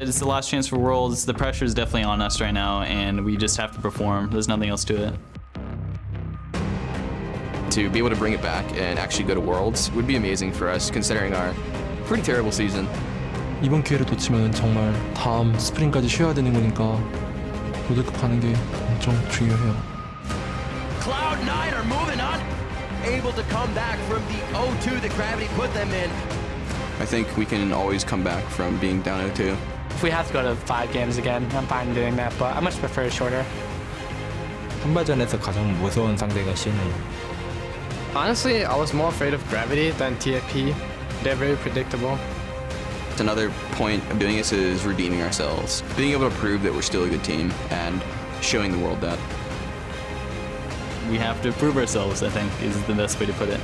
It's the last chance for Worlds. The pressure is definitely on us right now, and we just have to perform. There's nothing else to it. To be able to bring it back and actually go to Worlds would be amazing for us, considering our pretty terrible season. 이번 기회를 놓치면 정말 다음 스프링까지 쉬어야 되는 거니까 월드컵 가는 게 엄청 중요해요. Cloud9 are moving on, able to come back from the 0-2 that Gravity put them in. I think we can always come back from being down 0-2. If we have to go to 5 games again, I'm fine doing that, but I much prefer shorter. 선발전에서 가장 무서운 상대가 CNA. Honestly, I was more afraid of Gravity than TFP. They're very predictable. Another point of doing this is redeeming ourselves, being able to prove that we're still a good team and showing the world that. We have to prove ourselves, I think, is the best way to put it.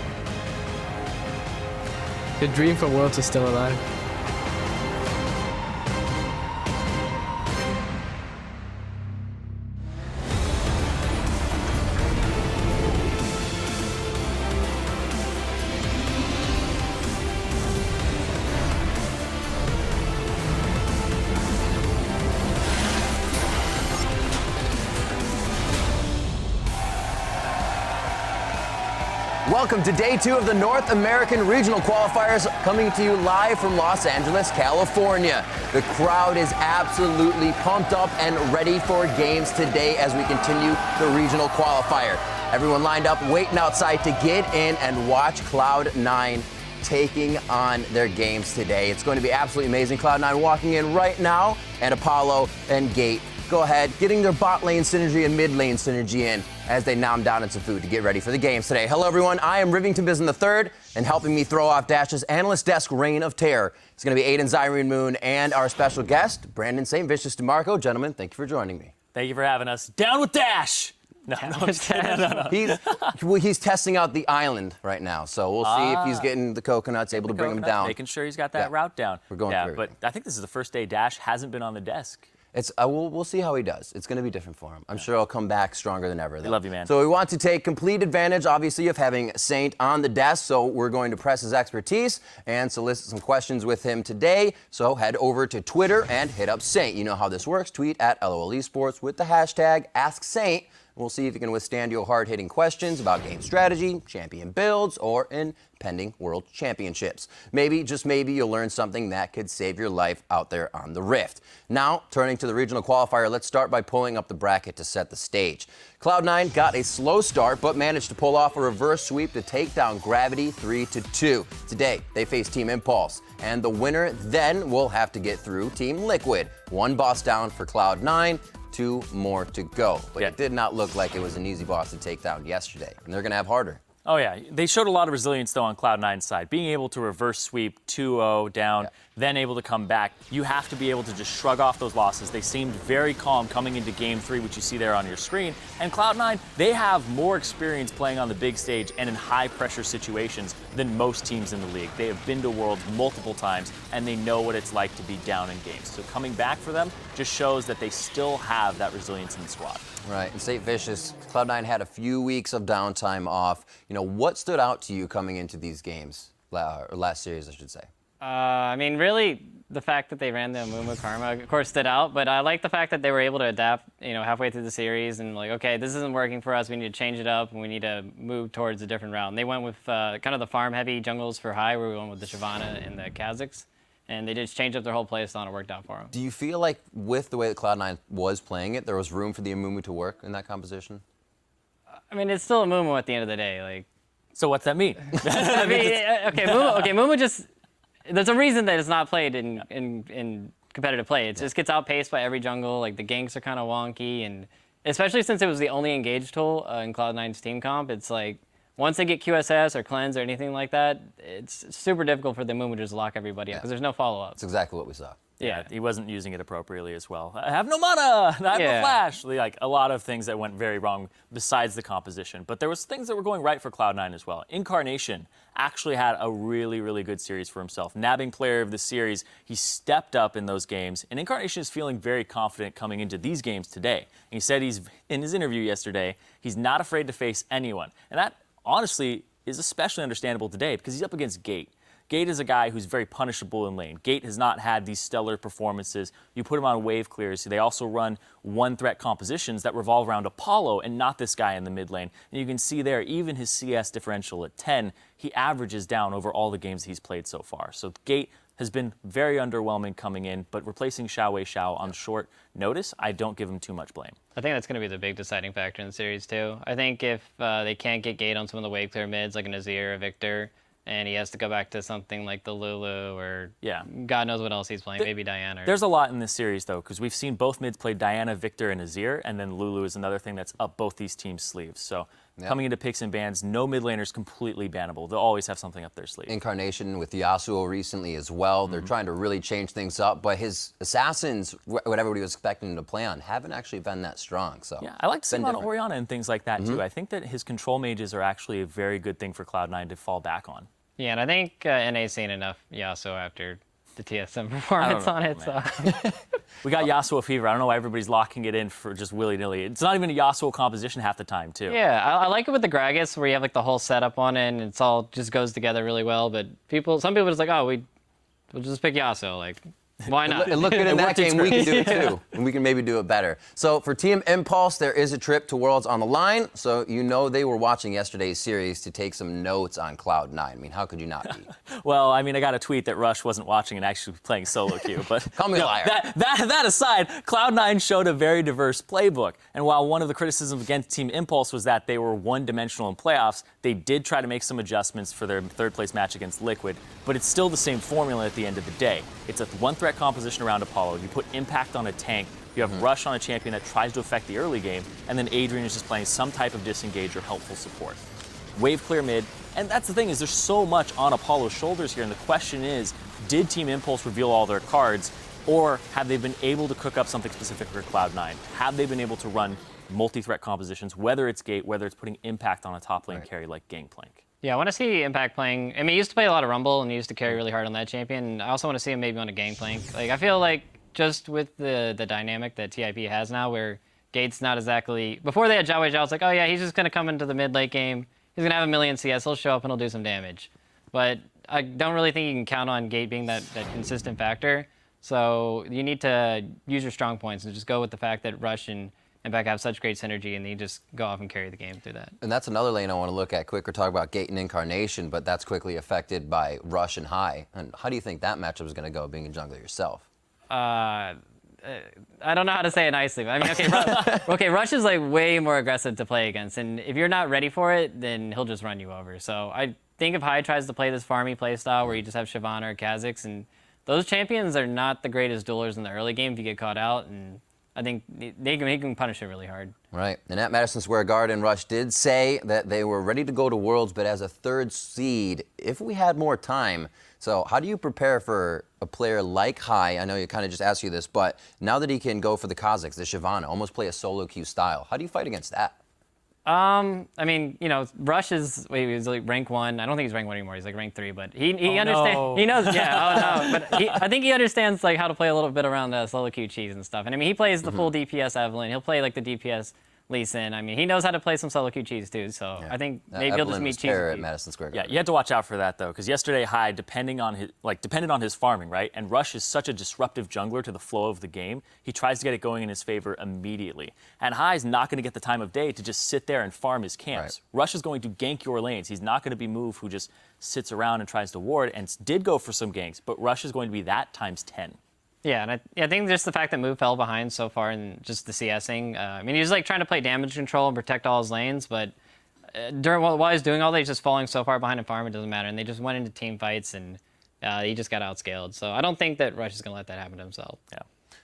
The dream for Worlds is still alive. Welcome to day 2 of the North American Regional Qualifiers, coming to you live from Los Angeles, California. The crowd is absolutely pumped up and ready for games today as we continue the Regional Qualifier. Everyone lined up, waiting outside to get in and watch Cloud9 taking on their games today. It's going to be absolutely amazing. Cloud9 walking in right now, and Apollo and Gate go ahead, getting their bot lane synergy and mid lane synergy in as they nom down in some food to get ready for the games today. Hello, everyone. I am Rivington Bison III, and helping me throw off Dash's analyst desk reign of terror is going to be Aiden Zyrene Moon and our special guest, Brandon St. Vicious DeMarco. Gentlemen, thank you for joining me. Thank you for having us. Down with Dash! No, He's testing out the island right now, so we'll see if he's getting the coconuts, able to bring them down. Making sure he's got that route down. We're going through. But I think this is the first day Dash hasn't been on the desk. We'll see how he does. It's going to be different for him. I'm sure he'll come back stronger than ever. We love you, man. So we want to take complete advantage, obviously, of having Saint on the desk. So we're going to press his expertise and solicit some questions with him today. So head over to Twitter and hit up Saint. You know how this works. Tweet at LOL Esports with the hashtag AskSaint. We'll see if he can withstand your hard-hitting questions about game strategy, champion builds, or impending world championships. Maybe, just maybe, you'll learn something that could save your life out there on the Rift. Now, turning to the regional qualifier, let's start by pulling up the bracket to set the stage. Cloud9 got a slow start, but managed to pull off a reverse sweep to take down Gravity 3-2. Today, they face Team Impulse, and the winner then will have to get through Team Liquid. One boss down for Cloud9. 2 more to go. But it did not look like it was an easy boss to take down yesterday. And they're going to have harder. Oh, yeah. They showed a lot of resilience, though, on Cloud9's side. Being able to reverse sweep 2-0 down, then able to come back. You have to be able to just shrug off those losses. They seemed very calm coming into Game 3, which you see there on your screen. And Cloud9, they have more experience playing on the big stage and in high-pressure situations than most teams in the league. They have been to Worlds multiple times, and they know what it's like to be down in games. So coming back for them just shows that they still have that resilience in the squad. Right, and St. Vicious, Cloud9 had a few weeks of downtime off. You know, what stood out to you coming into these games, or last series, I should say? I mean, really, the fact that they ran the Amumu Karma, of course, stood out, but I like the fact that they were able to adapt, you know, halfway through the series and like, okay, this isn't working for us, we need to change it up, and we need to move towards a different route. And they went with kind of the farm-heavy jungles for high, where we went with the Shyvana and the Kazakhs, and they just changed up their whole play style and it worked out for them. Do you feel like with the way that Cloud9 was playing it, there was room for the Amumu to work in that composition? I mean, it's still Amumu at the end of the day. Like, so what's that mean? I mean, okay, Amumu just... There's a reason that it's not played in competitive play. It just gets outpaced by every jungle. Like, the ganks are kind of wonky, and especially since it was the only engage tool in Cloud9's team comp, it's like, once they get QSS or cleanse or anything like that, it's super difficult for the Amumu to just lock everybody up because there's no follow-up. That's exactly what we saw. Yeah, he wasn't using it appropriately as well. I have no mana, I have no flash. Like, a lot of things that went very wrong besides the composition. But there was things that were going right for Cloud9 as well. Incarnation actually had a really, really good series for himself. Nabbing player of the series, he stepped up in those games. And Incarnation is feeling very confident coming into these games today. And he said in his interview yesterday, he's not afraid to face anyone. And that, honestly, is especially understandable today because he's up against Gate. Gate is a guy who's very punishable in lane. Gate has not had these stellar performances. You put him on wave clears. They also run one-threat compositions that revolve around Apollo and not this guy in the mid lane. And you can see there, even his CS differential at 10, he averages down over all the games he's played so far. So Gate has been very underwhelming coming in, but replacing Xiao Wei Xiao on short notice, I don't give him too much blame. I think that's going to be the big deciding factor in the series, too. I think if they can't get Gate on some of the wave clear mids, like a Nazir or Victor, and he has to go back to something like the Lulu or God knows what else he's playing, maybe Diana. There's a lot in this series, though, because we've seen both mids play Diana, Victor, and Azir, and then Lulu is another thing that's up both these teams' sleeves. So coming into picks and bans, no mid laner's completely bannable. They'll always have something up their sleeve. Incarnation with Yasuo recently as well. They're trying to really change things up, but his assassins, what everybody was expecting him to play on, haven't actually been that strong. So yeah, I like to see him on Orianna and things like that, too. I think that his control mages are actually a very good thing for Cloud9 to fall back on. Yeah, and I think NA's seen enough Yasuo after the TSM performance on it. So. We got Yasuo fever. I don't know why everybody's locking it in for just willy-nilly. It's not even a Yasuo composition half the time, too. Yeah, I like it with the Gragas where you have like the whole setup on it and it's all just goes together really well. But some people are just like, oh, we'll just pick Yasuo. Like, why not? It looked good in that game. We can do it too. And we can maybe do it better. So for Team Impulse, there is a trip to Worlds on the line. So you know they were watching yesterday's series to take some notes on Cloud9. I mean, how could you not be? Well, I mean, I got a tweet that Rush wasn't watching and actually playing solo queue. But call me a liar. That aside, Cloud9 showed a very diverse playbook. And while one of the criticisms against Team Impulse was that they were one-dimensional in playoffs, they did try to make some adjustments for their third-place match against Liquid. But it's still the same formula at the end of the day. It's a one-threat composition around Apollo. You put impact on a tank. You have Rush on a champion that tries to affect the early game. And then Adrian is just playing some type of disengage or helpful support. Wave clear mid. And that's the thing, is there's so much on Apollo's shoulders here. And the question is, did Team Impulse reveal all their cards? Or have they been able to cook up something specific for Cloud9? Have they been able to run multi-threat compositions, whether it's Gate, whether it's putting impact on a top lane carry like Gangplank? Yeah, I want to see Impact playing. I mean, he used to play a lot of Rumble and he used to carry really hard on that champion. And I also want to see him maybe on a Gangplank. Like, I feel like just with the dynamic that TIP has now, where Gate's not exactly. Before they had Zhao Wei Zhao, it's like, oh yeah, he's just going to come into the mid-late game. He's going to have a million CS. He'll show up and he'll do some damage. But I don't really think you can count on Gate being that consistent factor. So you need to use your strong points and just go with the fact that Rush and Impact have such great synergy, and they just go off and carry the game through that. And that's another lane I want to look at quick. We're talking about Gate and Incarnation, but that's quickly affected by Rush and High. And how do you think that matchup is going to go, being a jungler yourself? I don't know how to say it nicely. I mean, okay, Rush is like way more aggressive to play against, and if you're not ready for it, then he'll just run you over. So I think if High tries to play this farmy playstyle where you just have Shyvana or Kha'Zix, and those champions are not the greatest duelers in the early game if you get caught out, and I think he can punish it really hard. Right. And at Madison Square Garden, Rush did say that they were ready to go to Worlds, but as a third seed, if we had more time. So how do you prepare for a player like High? I know you kind of just asked you this, but now that he can go for the Kha'Zix, the Shyvana, almost play a solo queue style, how do you fight against that? I mean, you know, Rush is he's like rank 1. I don't think he's rank 1 anymore. He's like rank 3, but he understands. No. He knows. Yeah. Oh no. But I think he understands like how to play a little bit around solo queue cheese and stuff. And I mean, he plays the full DPS Evelynn. He'll play like the DPS Lee Sin. I mean, he knows how to play some solo queue cheese too. So yeah. I think maybe he'll just meet cheese at Madison Square Garden. Yeah, you have to watch out for that though, because yesterday High depended on his farming, right? And Rush is such a disruptive jungler to the flow of the game. He tries to get it going in his favor immediately. And High's not going to get the time of day to just sit there and farm his camps. Right. Rush is going to gank your lanes. He's not going to be Move who just sits around and tries to ward, and did go for some ganks, but Rush is going to be that times 10. Yeah, and I think just the fact that Move fell behind so far in just the CSing. I mean, he was like trying to play damage control and protect all his lanes, but while he's doing all that, he's just falling so far behind in farm, it doesn't matter. And they just went into team fights, and he just got outscaled. So I don't think that Rush is going to let that happen to himself. Yeah.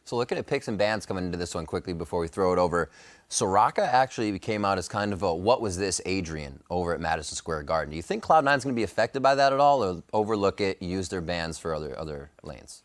So looking at picks and bans coming into this one quickly before we throw it over, Soraka actually came out as kind of a what was this Adrian over at Madison Square Garden. Do you think Cloud9's going to be affected by that at all, or overlook it, use their bans for other lanes?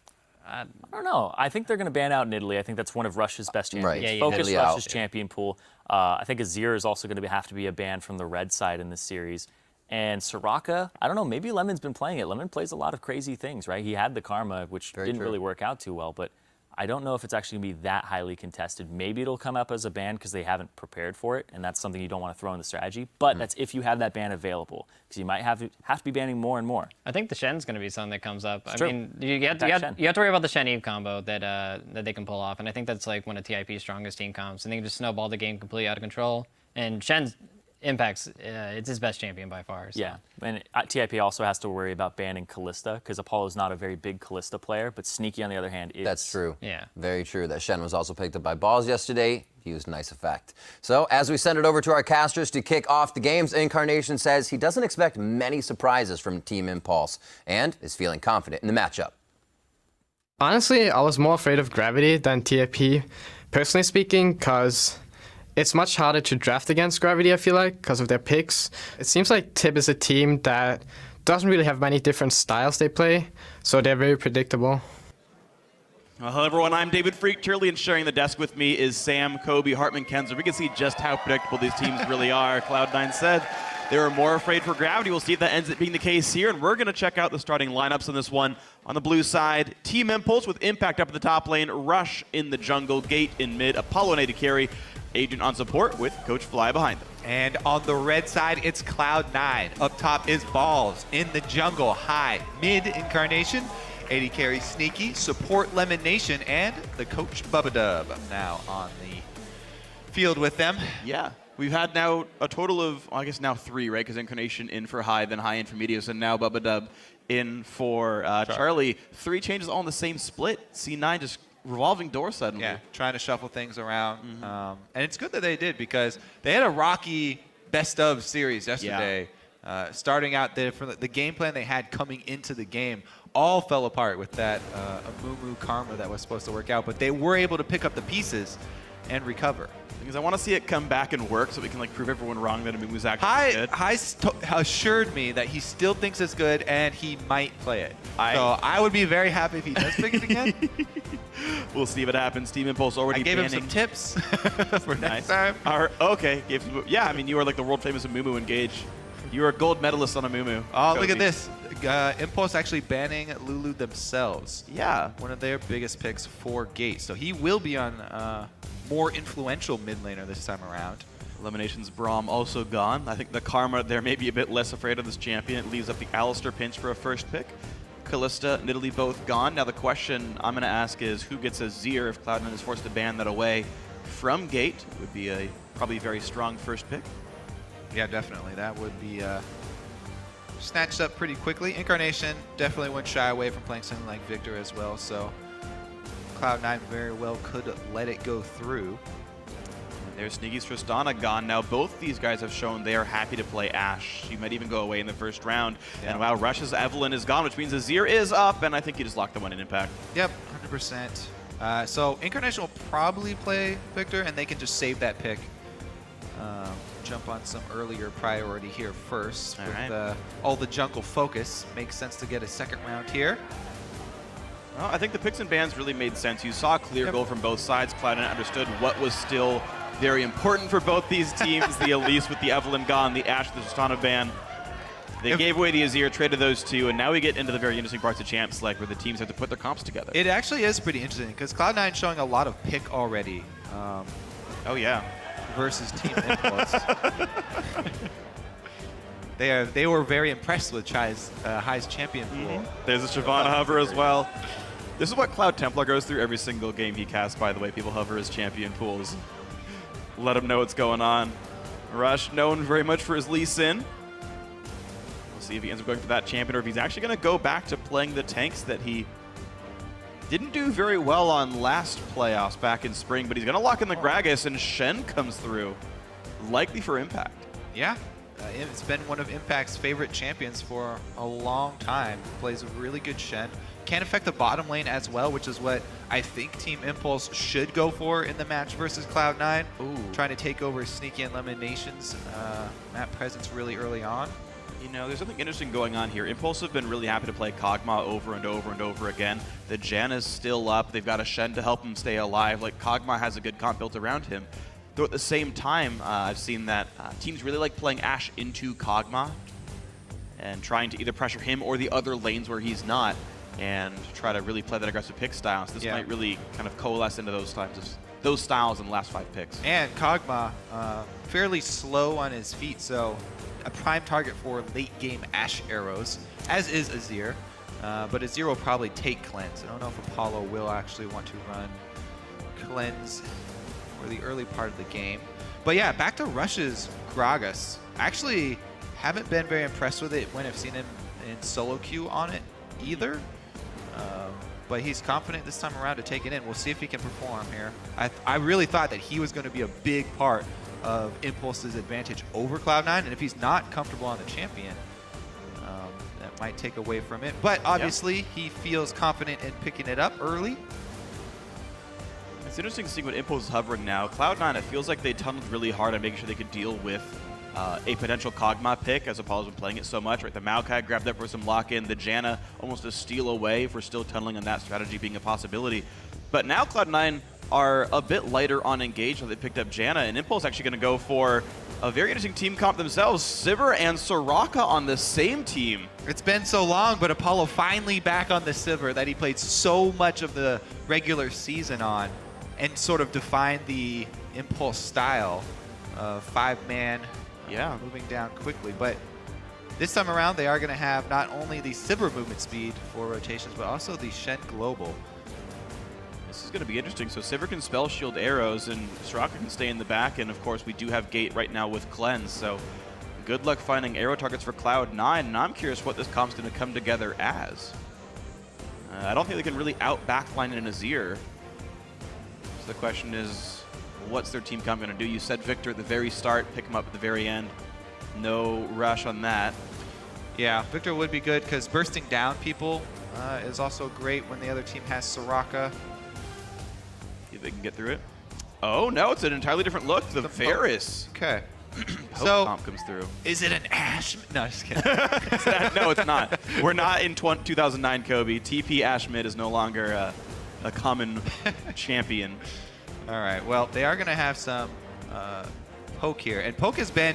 I don't know. I think they're going to ban out Nidalee. I think that's one of Rush's best champions. Right. Yeah, Focus Nidalee Rush's out. champion pool. I think Azir is also going to have to be a ban from the red side in this series. And Soraka, I don't know, maybe Lemon's been playing it. Lemon plays a lot of crazy things, right? He had the Karma, which didn't really work out too well, but I don't know if it's actually going to be that highly contested. Maybe it'll come up as a ban because they haven't prepared for it, and that's something you don't want to throw in the strategy. But that's if you have that ban available, because you might have to be banning more and more. I think the Shen's going to be something that comes up. I true. mean, you have to worry about the Shen Eve combo that they can pull off, and I think that's like one of TIP's strongest team comps, and they can just snowball the game completely out of control. And Shen's impacts, it's his best champion by far. So. Yeah, and TIP also has to worry about banning Kalista because Apollo's not a very big Kalista player, but Sneaky on the other hand is. That's true. Yeah. Very true. That Shen was also picked up by Balls yesterday. He used nice effect. So as we send it over to our casters to kick off the games, Incarnation says he doesn't expect many surprises from Team Impulse and is feeling confident in the matchup. Honestly, I was more afraid of Gravity than TIP, personally speaking, because it's much harder to draft against Gravity, I feel like, because of their picks. It seems like TIP is a team that doesn't really have many different styles they play, so they're very predictable. Well, hello everyone, I'm David Freak Turley, and sharing the desk with me is Sam, Kobe, Hartman, Kenzer. We can see just how predictable these teams really are. Cloud9 said they were more afraid for Gravity. We'll see if that ends up being the case here, and we're going to check out the starting lineups on this one. On the blue side, Team Impulse with Impact up at the top lane, Rush in the jungle, Gate in mid, Apollo and A to carry, Agent on support with Coach Fly behind them. And on the red side, it's Cloud9. Up top is Balls. In the jungle, High. Mid, Incarnation. AD carry Sneaky. Support Lemon Nation. And the coach Bubba Dub now on the field with them. Yeah. We've had now a total of, well, I guess now 3, right? Because Incarnation in for High, then High in for Medios, and now Bubba Dub in for Charlie. 3 changes all in the same split. C9 just revolving door suddenly. Yeah, trying to shuffle things around. And it's good that they did because they had a rocky best of series yesterday. Yeah. Starting out the game plan they had coming into the game all fell apart with that Amumu Karma that was supposed to work out, but they were able to pick up the pieces and recover. Because I want to see it come back and work so we can like prove everyone wrong that Amumu's actually good. High assured me that he still thinks it's good and he might play it. So I would be very happy if he does pick it again. We'll see if it happens. Team Impulse already gave him banning. some tips for next time. Okay. Yeah, I mean, you are like the world famous Amumu Engage. You are a gold medalist on Amumu. Oh, look at this. Impulse actually banning Lulu themselves. Yeah. One of their biggest picks for Gate. So he will be on more influential mid laner this time around. Eliminations Braum also gone. I think the Karma there may be a bit less afraid of this champion. It leaves up the Alistair pinch for a first pick. Kalista, Nidalee both gone. Now the question I'm going to ask is who gets a Zir if Cloud9 is forced to ban that away from Gate? It would be a probably very strong first pick. Yeah, definitely. That would be snatched up pretty quickly. Incarnation definitely wouldn't shy away from playing something like Victor as well, so Cloud9 very well could let it go through. And there's Sneaky's Tristana gone. Now both these guys have shown they are happy to play Ashe. She might even go away in the first round. Yeah. And wow, Rush's Evelyn is gone, which means Azir is up, and I think you just locked the one in Impact. Yep, 100%. So Incarnation will probably play Victor, and they can just save that pick. Jump on some earlier priority here first. All with right. All the jungle focus. Makes sense to get a second round here. Well, I think the picks and bans really made sense. You saw a clear goal from both sides. Cloud9 understood what was still very important for both these teams. The Elise with the Evelyn gone, the Ashe, the Tristana ban. They gave away the Azir, traded those two, and now we get into the very interesting parts of Champ Select where the teams have to put their comps together. It actually is pretty interesting because Cloud9 showing a lot of pick already. Oh, yeah. Versus Team Impulse. They were very impressed with High's champion pool. There's a Shyvana hover as well. This is what Cloud Templar goes through every single game he casts, by the way. People hover his champion pools. Let him know what's going on. Rush, known very much for his Lee Sin. We'll see if he ends up going for that champion or if he's actually going to go back to playing the tanks that he didn't do very well on last playoffs back in spring, but he's going to lock in the Gragas, and Shen comes through, likely for Impact. Yeah, it's been one of Impact's favorite champions for a long time. Plays a really good Shen. Can affect the bottom lane as well, which is what I think Team Impulse should go for in the match versus Cloud9. Trying to take over Sneaky and Lemon Nation's map presence really early on. You know, there's something interesting going on here. Impulse have been really happy to play Kog'Maw over and over and over again. The Jan is still up. They've got a Shen to help him stay alive. Like, Kog'Maw has a good comp built around him. Though at the same time, I've seen that teams really like playing Ashe into Kog'Maw and trying to either pressure him or the other lanes where he's not. and try to really play that aggressive pick style. So this might really kind of coalesce into those styles in the last 5 picks. And Kog'Maw, fairly slow on his feet, so a prime target for late game Ashe arrows, as is Azir. But Azir will probably take Cleanse. I don't know if Apollo will actually want to run Cleanse for the early part of the game. But yeah, back to Rush's Gragas. Actually, haven't been very impressed with it when I've seen him in solo queue on it either. But he's confident this time around to take it in. We'll see if he can perform here. I really thought that he was going to be a big part of Impulse's advantage over Cloud9, and if he's not comfortable on the champion, that might take away from it. But obviously, he feels confident in picking it up early. It's interesting to see what Impulse is hovering now. Cloud9, it feels like they tunneled really hard on making sure they could deal with a potential Kog'Maw pick, as Apollo's been playing it so much. Right, the Maokai grabbed up for some lock-in, the Janna almost a steal away if we're still tunneling on that strategy being a possibility. But now Cloud9 are a bit lighter on engage, so they picked up Janna, and Impulse actually going to go for a very interesting team comp themselves. Sivir and Soraka on the same team. It's been so long, but Apollo finally back on the Sivir that he played so much of the regular season on and sort of defined the Impulse style of 5-man moving down quickly. But this time around, they are going to have not only the Sivir movement speed for rotations, but also the Shen Global. This is going to be interesting. So Sivir can spell shield arrows, and Soraka can stay in the back. And of course, we do have Gate right now with Cleanse. So good luck finding arrow targets for Cloud9. And I'm curious what this comp's going to come together as. I don't think they can really out-backline in Azir. So the question is, what's their team comp going to do? You said Victor at the very start, pick him up at the very end. No rush on that. Yeah, Victor would be good because bursting down people is also great when the other team has Soraka. See if they can get through it. Oh, no, it's an entirely different look. The Varus. Okay. So comp comes through. Is it an Ashe? No, just kidding. No, it's not. We're not in 2009 Kobe. TP Ashe mid is no longer a common champion. All right, well, they are going to have some poke here. And poke has been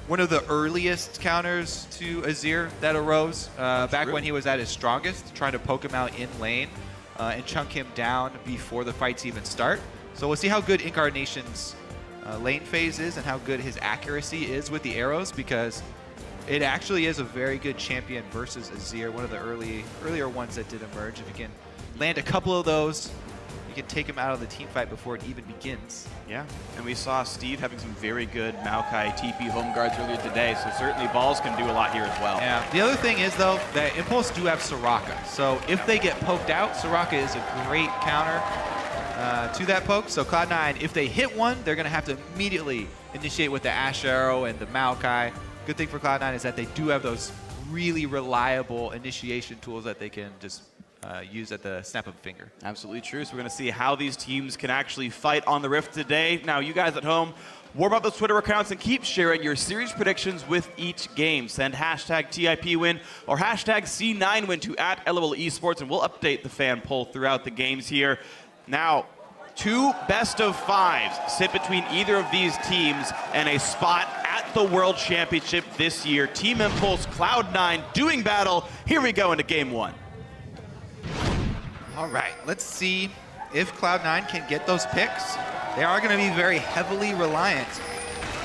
one of the earliest counters to Azir that arose back when he was at his strongest, trying to poke him out in lane and chunk him down before the fights even start. So we'll see how good Incarnation's lane phase is and how good his accuracy is with the arrows, because it actually is a very good champion versus Azir, one of the earlier ones that did emerge. If you can land a couple of those, you can take him out of the team fight before it even begins. Yeah, and we saw Steve having some very good Maokai TP home guards earlier today, so certainly Balls can do a lot here as well. Yeah. The other thing is, though, that Impulse do have Soraka. So if they get poked out, Soraka is a great counter to that poke. So Cloud9, if they hit one, they're going to have to immediately initiate with the Ashe Arrow and the Maokai. Good thing for Cloud9 is that they do have those really reliable initiation tools that they can just use at the snap of a finger. Absolutely true. So we're going to see how these teams can actually fight on the Rift today. Now, you guys at home, warm up those Twitter accounts and keep sharing your series predictions with each game. Send hashtag TIPWin or hashtag C9Win to @LOL Esports, and we'll update the fan poll throughout the games here. Now, 2 best-of-5s sit between either of these teams and a spot at the World Championship this year. Team Impulse, Cloud9 doing battle. Here we go into Game 1. All right, let's see if Cloud9 can get those picks. They are going to be very heavily reliant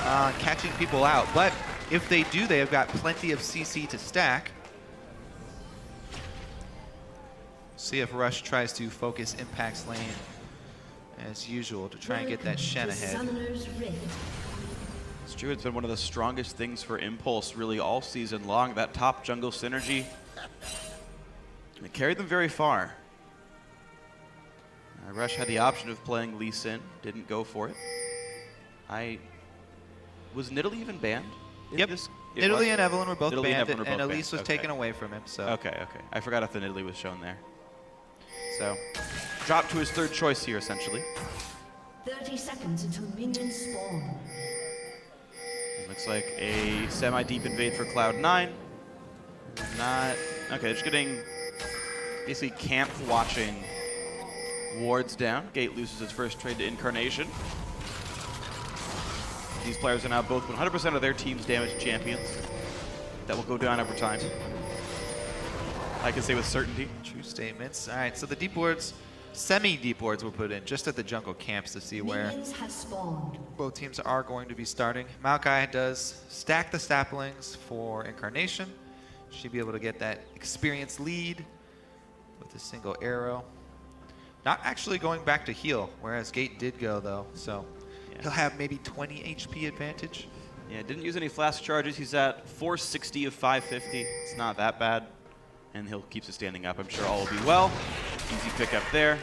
on catching people out, but if they do, they have got plenty of CC to stack. See if Rush tries to focus Impact's lane as usual to try and get that Shen ahead. It's true, it's been one of the strongest things for Impulse really all season long, that top jungle synergy. It carried them very far. Rush had the option of playing Lee Sin, didn't go for it. Was Nidalee even banned? Yep, Nidalee and Evelyn were both banned, and Elise was taken away from him. So Okay. I forgot if the Nidalee was shown there. So, dropped to his third choice here, essentially. 30 seconds until minions spawn. Looks like a semi-deep invade for Cloud9. Not... Okay, just getting basically camp watching wards down. Gate loses his first trade to Incarnation. These players are now both 100% of their team's damage champions. That will go down over time. I can say with certainty. True statements. All right, so the deep wards, semi-deep wards were put in just at the jungle camps to see where Minions have spawned. both teams are going to be starting. Maokai does stack the saplings for Incarnation. She'd be able to get that experience lead with a single arrow. Not actually going back to heal, whereas Gate did go though, so he'll have maybe 20 HP advantage. Yeah, didn't use any flash charges. He's at 460 of 550. It's not that bad. And he'll keep standing up. I'm sure all will be well. Easy pick up there.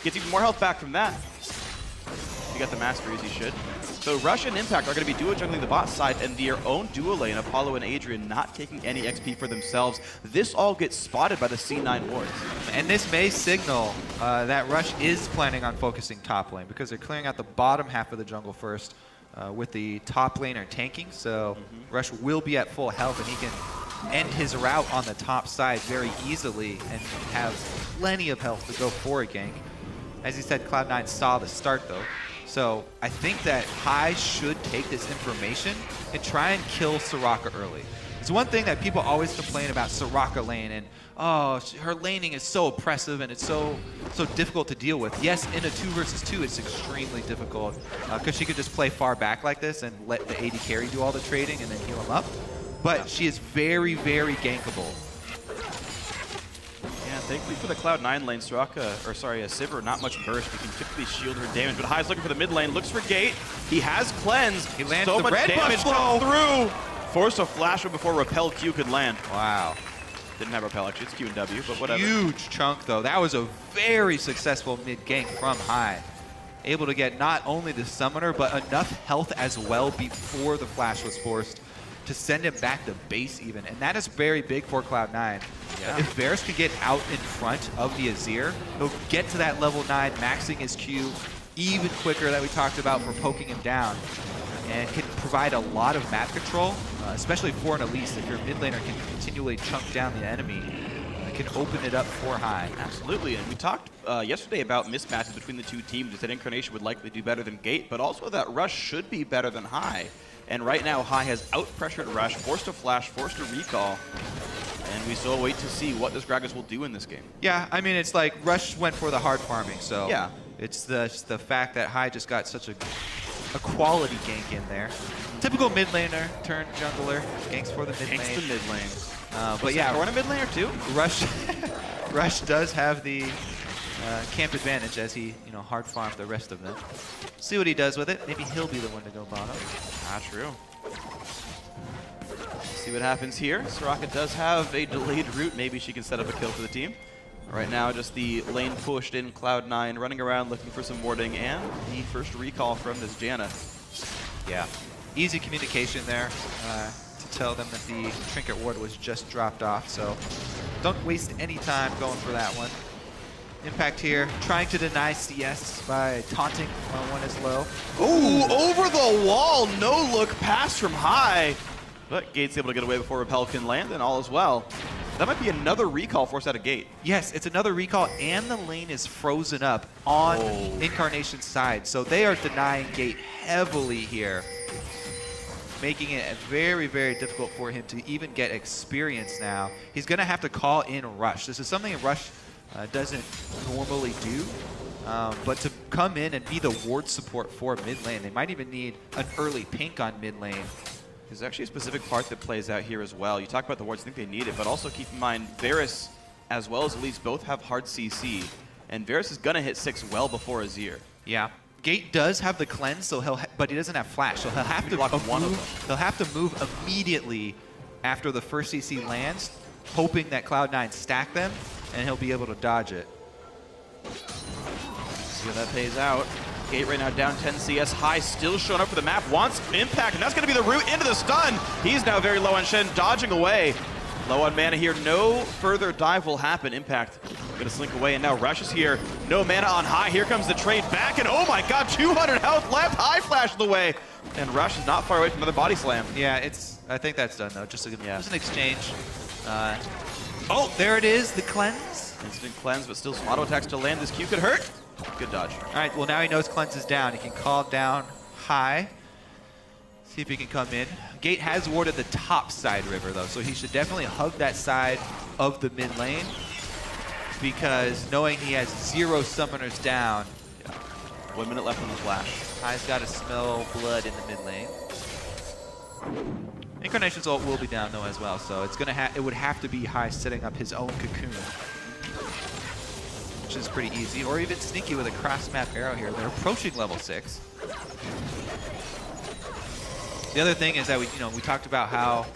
Gets even more health back from that. He got the mastery as he should. So Rush and Impact are going to be duo jungling the bot side and their own duo lane, Apollo and Adrian, not taking any XP for themselves. This all gets spotted by the C9 wards. And this may signal that Rush is planning on focusing top lane because they're clearing out the bottom half of the jungle first with the top laner tanking. So Rush will be at full health and he can end his route on the top side very easily and have plenty of health to go for a gank. As he said, Cloud9 saw the start though. So I think that Hai should take this information and try and kill Soraka early. It's one thing that people always complain about Soraka lane and, oh, her laning is so oppressive and it's so difficult to deal with. Yes, in a 2 versus 2, it's extremely difficult because she could just play far back like this and let the AD carry do all the trading and then heal him up. But she is very, very gankable. Yeah, thankfully for the Cloud9 lane, Sivir, not much burst. He can typically shield her damage, but Hai's looking for the mid lane, looks for Gate. He has cleanse. He lands so the much red damage buff comes through. Forced a flash before Repel Q could land. Wow. Didn't have Repel, actually. It's Q and W, but whatever. Huge chunk, though. That was a very successful mid gank from Hai. Able to get not only the summoner, but enough health as well before the flash was forced to send him back to base even. And that is very big for Cloud9. Yeah. If Varus could get out in front of the Azir, he'll get to that level 9, maxing his Q even quicker that we talked about for poking him down. And can provide a lot of map control, especially for an Elise. If your mid laner can continually chunk down the enemy, it can open it up for Hai. Absolutely, and we talked yesterday about mismatches between the two teams. That Incarnation would likely do better than Gate, but also that Rush should be better than Hai. And right now, Hai has out-pressured Rush, forced a flash, forced a recall, and we still wait to see what this Gragas will do in this game. Yeah, I mean, it's like Rush went for the hard farming, so yeah. It's the fact that Hai just got such a quality gank in there. Typical mid laner turned jungler, ganks for the mid lane. Ganks the mid lane. But yeah, Corner mid laner too. Rush does have the camp advantage as he, hard farmed the rest of them. See what he does with it. Maybe he'll be the one to go bottom. Ah, true. See what happens here. Soraka does have a delayed route. Maybe she can set up a kill for the team. Right now, just the lane pushed in Cloud9, running around looking for some warding, and the first recall from this Janna. Yeah, easy communication there to tell them that the Trinket Ward was just dropped off, so don't waste any time going for that one. Impact here, trying to deny CS by taunting when one is low. Ooh, over the wall, no look pass from Hai. But Gate's able to get away before Repel can land, and all is well. That might be another recall forced out of Gate. Yes, it's another recall, and the lane is frozen up on Incarnation's side. So they are denying Gate heavily here, making it very, very difficult for him to even get experience now. He's going to have to call in Rush. This is something Rush doesn't normally do. But to come in and be the ward support for mid lane, they might even need an early pink on mid lane. There's actually a specific part that plays out here as well. You talk about the wards, I think they need it, but also keep in mind Varus as well as Elise both have hard CC, and Varus is gonna hit 6 well before Azir. Yeah, Gate does have the cleanse, so but he doesn't have flash, so he'll have to one of them. He'll have to move immediately after the first CC lands, hoping that Cloud9 stack them, and he'll be able to dodge it. See how that pays out. Gate right now down 10 CS. Hai still showing up for the map, wants impact, and that's going to be the route into the stun. He's now very low on Shen, dodging away. Low on mana here, no further dive will happen. Impact going to slink away, and now Rush is here. No mana on Hai, here comes the trade back, and oh my god, 200 health left. Hai flashed away, and Rush is not far away from another body slam. Yeah, I think that's done though, just an exchange. Oh, there it is, the cleanse. Instant cleanse, but still some auto attacks to land. This Q could hurt. Good dodge. All right, well now he knows cleanse is down. He can call down Hai. See if he can come in. Gate has warded the top side river though, so he should definitely hug that side of the mid lane because knowing he has 0 summoners down. 1 minute left on the flash. High's got to smell blood in the mid lane. Incarnation's ult will be down though as well, so it's gonna it would have to be High setting up his own cocoon, which is pretty easy, or even Sneaky with a cross map arrow here. They're approaching level 6. The other thing is that we talked about how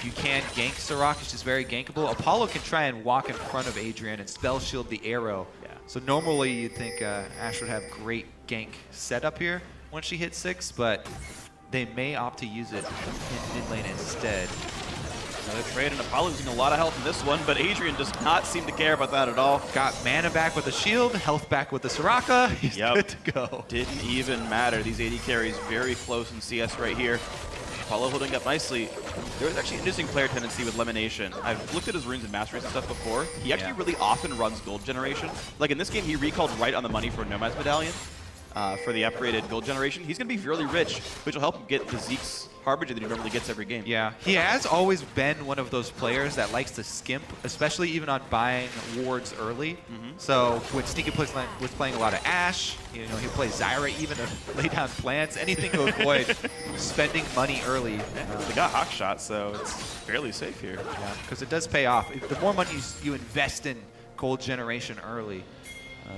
you can gank Soraka. It's just very gankable. Apollo can try and walk in front of Adrian and spell shield the arrow. Yeah. So normally you'd think Ash would have great gank setup here when she hits 6, but they may opt to use it in mid lane instead. Another trade, and Apollo losing a lot of health in this one, but Adrian does not seem to care about that at all. Got mana back with the shield, health back with the Soraka. He's good to go. Didn't even matter. These AD carries very close in CS right here. Apollo holding up nicely. There was actually an interesting player tendency with Lemonation. I've looked at his runes and masteries and stuff before. He actually really often runs gold generation. Like in this game, he recalled right on the money for Nomad's Medallion. For the upgraded gold generation. He's going to be really rich, which will help him get the Zeke's Harbinger that he normally gets every game. Yeah, he has always been one of those players that likes to skimp, especially even on buying wards early. So when Sneaky was playing a lot of Ashe, he'd play Zyra even to lay down plants, anything to avoid spending money early. They got Hawkshot, so it's fairly safe here. Yeah, because it does pay off. The more money you invest in gold generation early,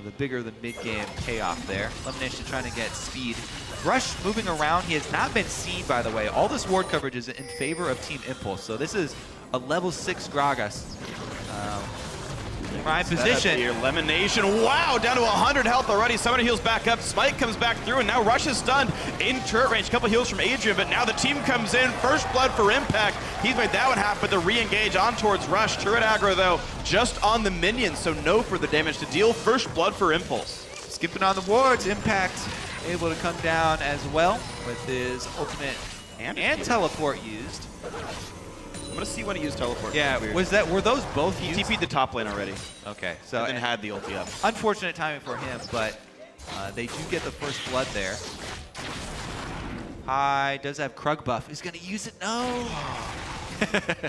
the bigger the mid-game payoff there. Lemonation trying to get speed. Rush moving around. He has not been seen, by the way. All this ward coverage is in favor of Team Impulse. So this is a level 6 Gragas. Prime position. Here. Lemonation, wow, down to 100 health already. Summoner heals back up. Spike comes back through, and now Rush is stunned in turret range. Couple heals from Adrian, but now the team comes in. First blood for Impact. He's made that one happen, but the re-engage on towards Rush. Turret aggro, though, just on the minions, so no further damage to deal. First blood for Impulse. Skipping on the wards. Impact able to come down as well with his ultimate and teleport used. I'm gonna see when he used teleport. Yeah, were those both he used? TP'd the top lane already. Okay, so and then had the ulti up. Unfortunate timing for him, but they do get the first blood there. High does have Krug buff. He's gonna use it. No.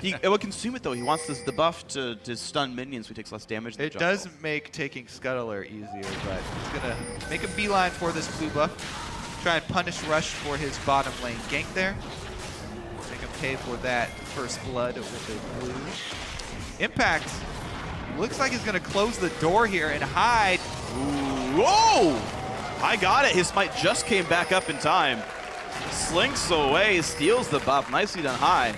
It will consume it though. He wants the buff to stun minions, so he takes less damage. It does make taking Scuttler easier, but he's gonna make a beeline for this blue buff. Try and punish Rush for his bottom lane gank there. Make him pay for that first blood with the blue. Impact looks like he's gonna close the door here and hide. Ooh, whoa! I got it. His smite just came back up in time. Slinks away, steals the buff. Nicely done, High.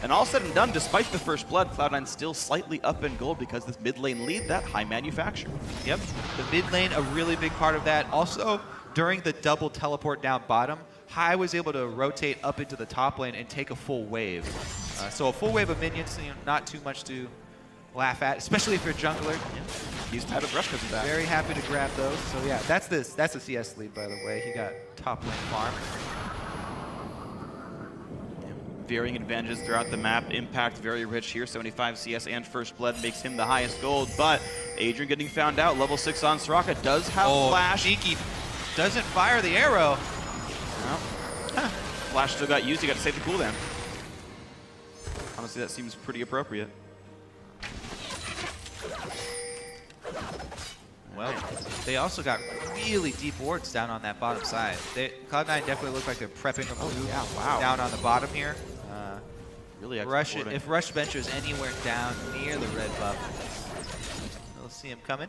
And all said and done, despite the first blood, Cloud9 still slightly up in gold because this mid lane lead that High manufactured. Yep, the mid lane, a really big part of that. Also, during the double teleport down bottom, High was able to rotate up into the top lane and take a full wave. So a full wave of minions, not too much to laugh at, especially if you're a jungler. Yeah. He's tied up Rush coming back. Very happy to grab those. So yeah, that's a CS lead, by the way. He got top lane farm. Varying advantages throughout the map. Impact very rich here. 75 CS and first blood makes him the highest gold. But Adrian getting found out. Level 6 on Soraka does have flash. Sneaky doesn't fire the arrow. Well, flash still got used. He got to save the cooldown. Honestly, that seems pretty appropriate. Well, they also got really deep wards down on that bottom side. Cloud9 definitely look like they're prepping a move down on the bottom here. Really Rush, if Rush ventures anywhere down near the red buff, we'll see him coming.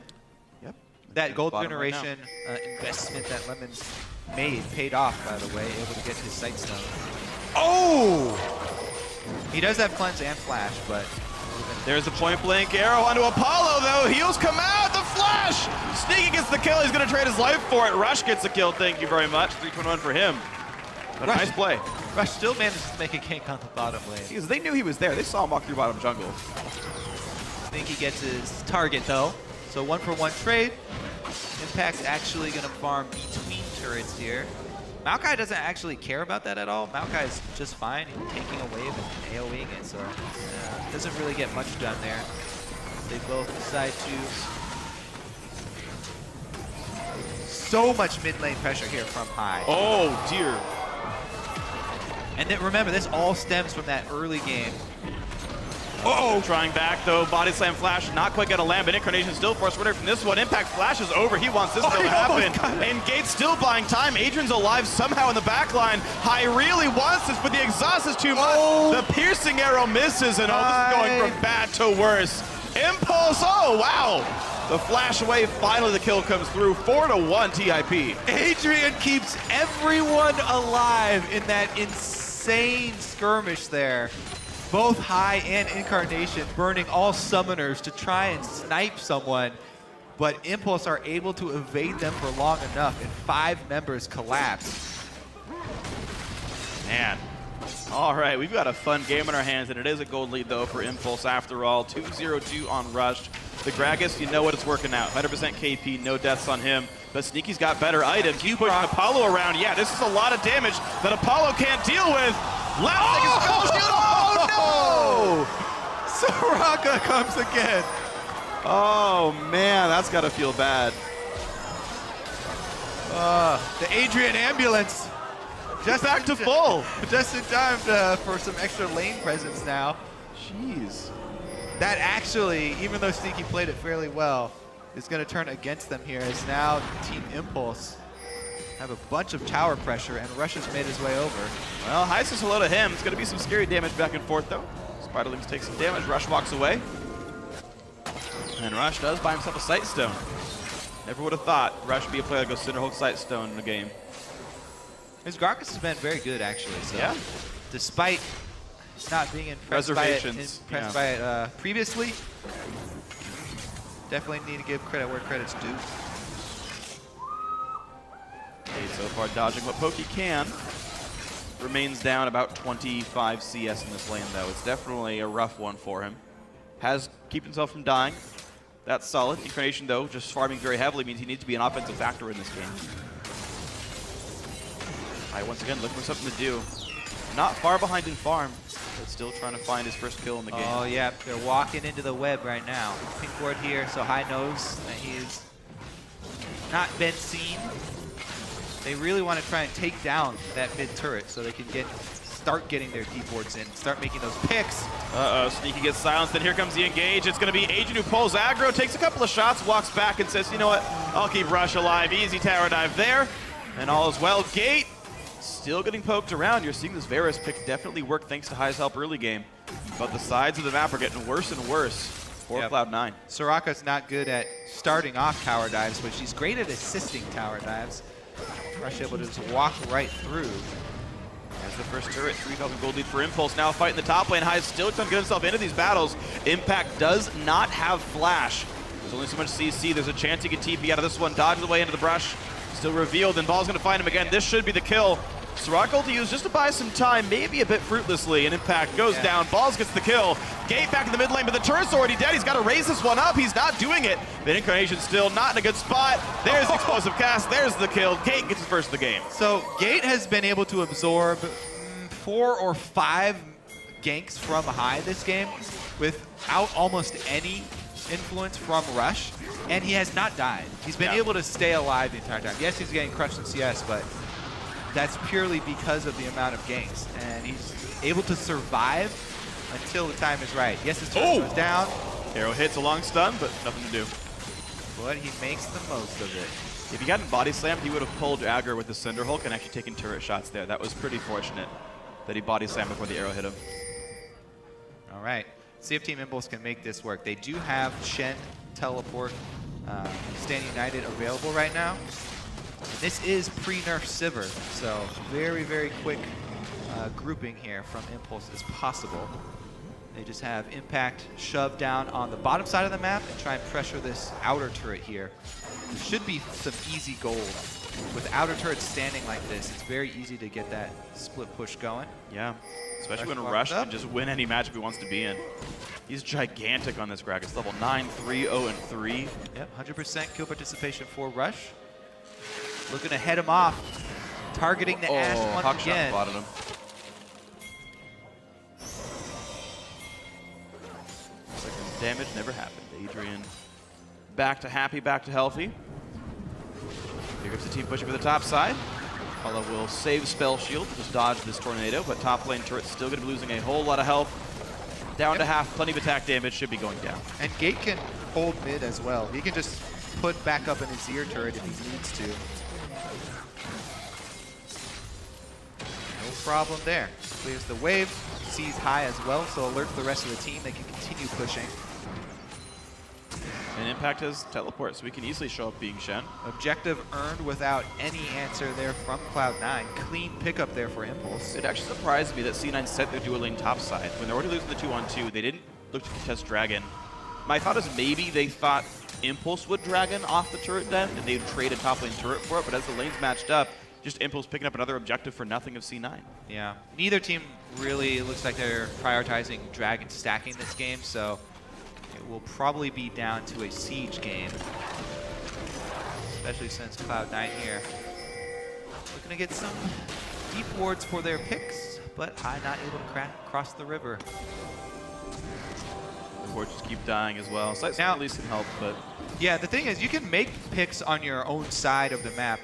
Yep. That gold generation investment that Lemons made paid off, by the way, able to get his sight stone. Oh! He does have cleanse and flash, but there's a point blank arrow onto Apollo though. Heels come out, the flash! Sneaky gets the kill, he's gonna trade his life for it. Rush gets the kill, thank you very much. 321 for him. But Rush, nice play. Rush still manages to make a gank on the bottom lane. Because they knew he was there. They saw him walk through bottom jungle. I think he gets his target though. So 1-for-1 trade. Impact's actually gonna farm between turrets here. Maokai doesn't actually care about that at all. Maokai is just fine taking a wave and AoEing it, so doesn't really get much done there. They both decide to... So much mid lane pressure here from High. Oh dear. And then remember, this all stems from that early game. Oh, trying back though, body slam flash, not quite gonna land, but Incarnation still forced winner from this one. Impact Flash is over, he wants this to happen. And Gate's still buying time, Adrian's alive somehow in the back line. High really wants this, but the exhaust is too much. The piercing arrow misses, and this is going from bad to worse. Impulse, oh wow! The flash away, finally the kill comes through, 4-1 TIP. Adrian keeps everyone alive in that insane skirmish there. Both High and Incarnation burning all summoners to try and snipe someone, but Impulse are able to evade them for long enough, and 5 members collapse. Man. All right, we've got a fun game in our hands, and it is a gold lead, though, for Impulse after all. 2-0-2 on Rush. The Gragas, you know what it's working out. 100% KP, no deaths on him. But Sneaky's got better items. He's pushing Apollo around. Yeah, this is a lot of damage that Apollo can't deal with. Last second spell shield. Oh, no! Soraka comes again. Oh, man, that's got to feel bad. The Adrian ambulance. Just back to full. Just in time for some extra lane presence now. Jeez. That actually, even though Sneaky played it fairly well, is going to turn against them here, as now Team Impulse have a bunch of tower pressure, and Rush has made his way over. Well, High says hello to him. It's going to be some scary damage back and forth, though. Spiderlings take some damage. Rush walks away. And Rush does buy himself a Sight Stone. Never would have thought Rush would be a player that goes Cinderhulk Sight Stone in a game. His Gragas has been very good, actually. So yeah. Despite not being impressed by it, previously, definitely need to give credit where credit's due. So far dodging what Pokey can. Remains down about 25 CS in this lane, though. It's definitely a rough one for him. Has kept himself from dying. That's solid. Incarnation, though, just farming very heavily means he needs to be an offensive factor in this game. Once again, looking for something to do. Not far behind in farm, but still trying to find his first kill in the game. Oh, yeah, they're walking into the web right now. Pink ward here, so High knows that he's not been seen. They really want to try and take down that mid turret so they can start getting their deep wards in, start making those picks. Uh-oh, Sneaky gets silenced, and here comes the engage. It's going to be Agent who pulls aggro, takes a couple of shots, walks back and says, you know what, I'll keep Rush alive. Easy tower dive there, and all is well. Gate still getting poked around. You're seeing this Varus pick definitely work thanks to High's help early game. But the sides of the map are getting worse and worse for Cloud9. Soraka's not good at starting off tower dives, but she's great at assisting tower dives. Rush able to just walk right through. As the first turret, 3,000 gold lead for Impulse. Now fighting the top lane. High's still trying to get himself into these battles. Impact does not have flash. There's only so much CC. There's a chance he can TP out of this one. Dodges away into the brush. Still revealed, and Ball's going to find him again. This should be the kill. Soraka to use just to buy some time, maybe a bit fruitlessly, and Impact goes down. Balls gets the kill. Gate back in the mid lane, but the turret's already dead. He's got to raise this one up. He's not doing it. But Incarnation's still not in a good spot. There's the explosive cast. There's the kill. Gate gets his first of the game. So Gate has been able to absorb 4 or 5 ganks from High this game without almost any influence from Rush, and he has not died. He's been able to stay alive the entire time. Yes, he's getting crushed in CS, but that's purely because of the amount of ganks, and he's able to survive until the time is right. Yes, his turret goes down. Arrow hits a long stun, but nothing to do. But he makes the most of it. If he hadn't body slammed, he would have pulled aggro with the Cinderhulk and actually taken turret shots there. That was pretty fortunate that he body slammed before the arrow hit him. All right. See if Team Impulse can make this work. They do have Shen teleport, Stand United available right now. And this is pre-nerf Sivir, so very, very quick grouping here from Impulse is possible. They just have Impact shoved down on the bottom side of the map and try and pressure this outer turret here. There should be some easy gold. With outer turrets standing like this, it's very easy to get that split push going. Yeah, especially when Rush can just win any matchup he wants to be in. He's gigantic on this Gragas. Level 9, 3, 0, and 3. Yep, 100% kill participation for Rush. Looking to head him off, targeting the Ashe once again. Spotted him. Second damage never happened. Adrian back to happy, back to healthy. Here comes the team pushing for the top side. Paula will save Spell Shield, just dodge this Tornado, but top lane turret's still going to be losing a whole lot of health. Down to half, plenty of attack damage, should be going down. And Gate can hold mid as well. He can just put back up in his Azir turret if he needs to. No problem there. Clears the wave, sees high as well, so alert the rest of the team. They can continue pushing. And Impact has teleport, so we can easily show up being Shen. Objective earned without any answer there from Cloud9. Clean pickup there for Impulse. It actually surprised me that C9 set their dual lane topside. When they're already losing the 2-on-2, they didn't look to contest Dragon. My thought is maybe they thought Impulse would Dragon off the turret den, and they'd trade a top lane turret for it, but as the lanes matched up, just Impulse picking up another objective for nothing of C9. Yeah, neither team really looks like they're prioritizing Dragon stacking this game, so it will probably be down to a siege game, especially since Cloud9 here looking to get some deep wards for their picks, but High not able to cross the river. The wards just keep dying as well. So now, at least some help, but yeah, the thing is, you can make picks on your own side of the map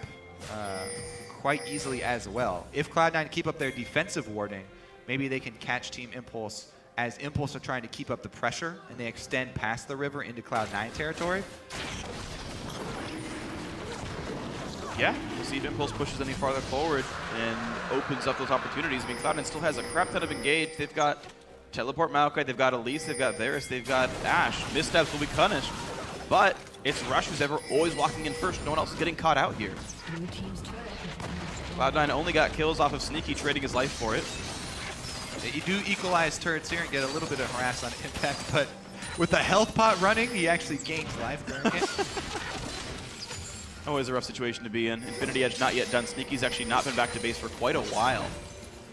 quite easily as well. If Cloud9 keep up their defensive warding, maybe they can catch Team Impulse as Impulse are trying to keep up the pressure and they extend past the river into Cloud9 territory. Yeah, we'll see if Impulse pushes any farther forward and opens up those opportunities. I mean, Cloud9 still has a crap ton of engage. They've got Teleport Maokai, they've got Elise, they've got Varus, they've got Ashe. Missteps will be punished, but it's Rush who's always walking in first. No one else is getting caught out here. Cloud9 only got kills off of Sneaky, trading his life for it. You do equalize turrets here and get a little bit of harass on Impact, but with the health pot running, he actually gains life during it. Always a rough situation to be in. Infinity Edge not yet done. Sneaky's actually not been back to base for quite a while.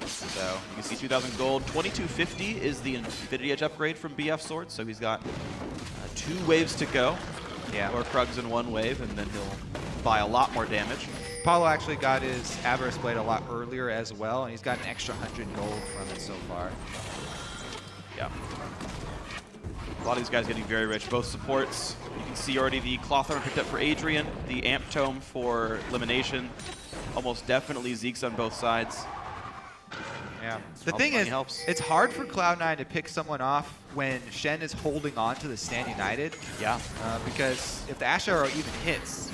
So you can see 2,000 gold. 2250 is the Infinity Edge upgrade from BF Sword, so he's got 2 waves to go. Yeah. Or Krugs in 1 wave, and then he'll buy a lot more damage. Paulo actually got his Avarice Blade a lot earlier as well, and he's got an extra 100 gold from it so far. Yeah. A lot of these guys getting very rich, both supports. You can see already the Cloth Armor picked up for Adrian, the Amp Tome for Elimination. Almost definitely Zeke's on both sides. Yeah. The thing is, it's hard for Cloud9 to pick someone off when Shen is holding on to the Stand United. Yeah. Because if the Ashe Arrow even hits,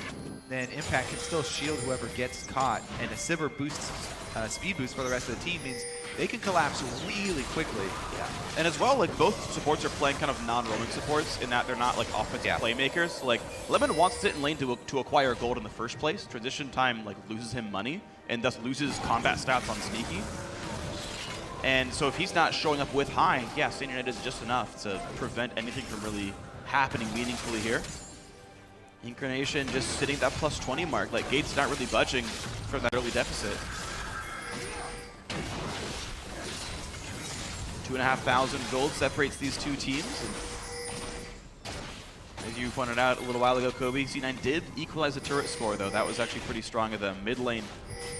then Impact can still shield whoever gets caught, and a Sivir boosts, speed boost for the rest of the team means they can collapse really quickly. Yeah. And as well, like, both supports are playing kind of non-roaming supports in that they're not like offensive playmakers. Like, Lemon wants to sit in lane to acquire gold in the first place. Transition time like loses him money and thus loses combat stats on Sneaky. And so if he's not showing up with High, yeah, Stand United is just enough to prevent anything from really happening meaningfully here. Incarnation just sitting at that plus 20 mark. Like, Gate's not really budging from that early deficit. 2,500 gold separates these two teams. And as you pointed out a little while ago, Kobe, C9 did equalize the turret score, though. That was actually pretty strong of them. Mid lane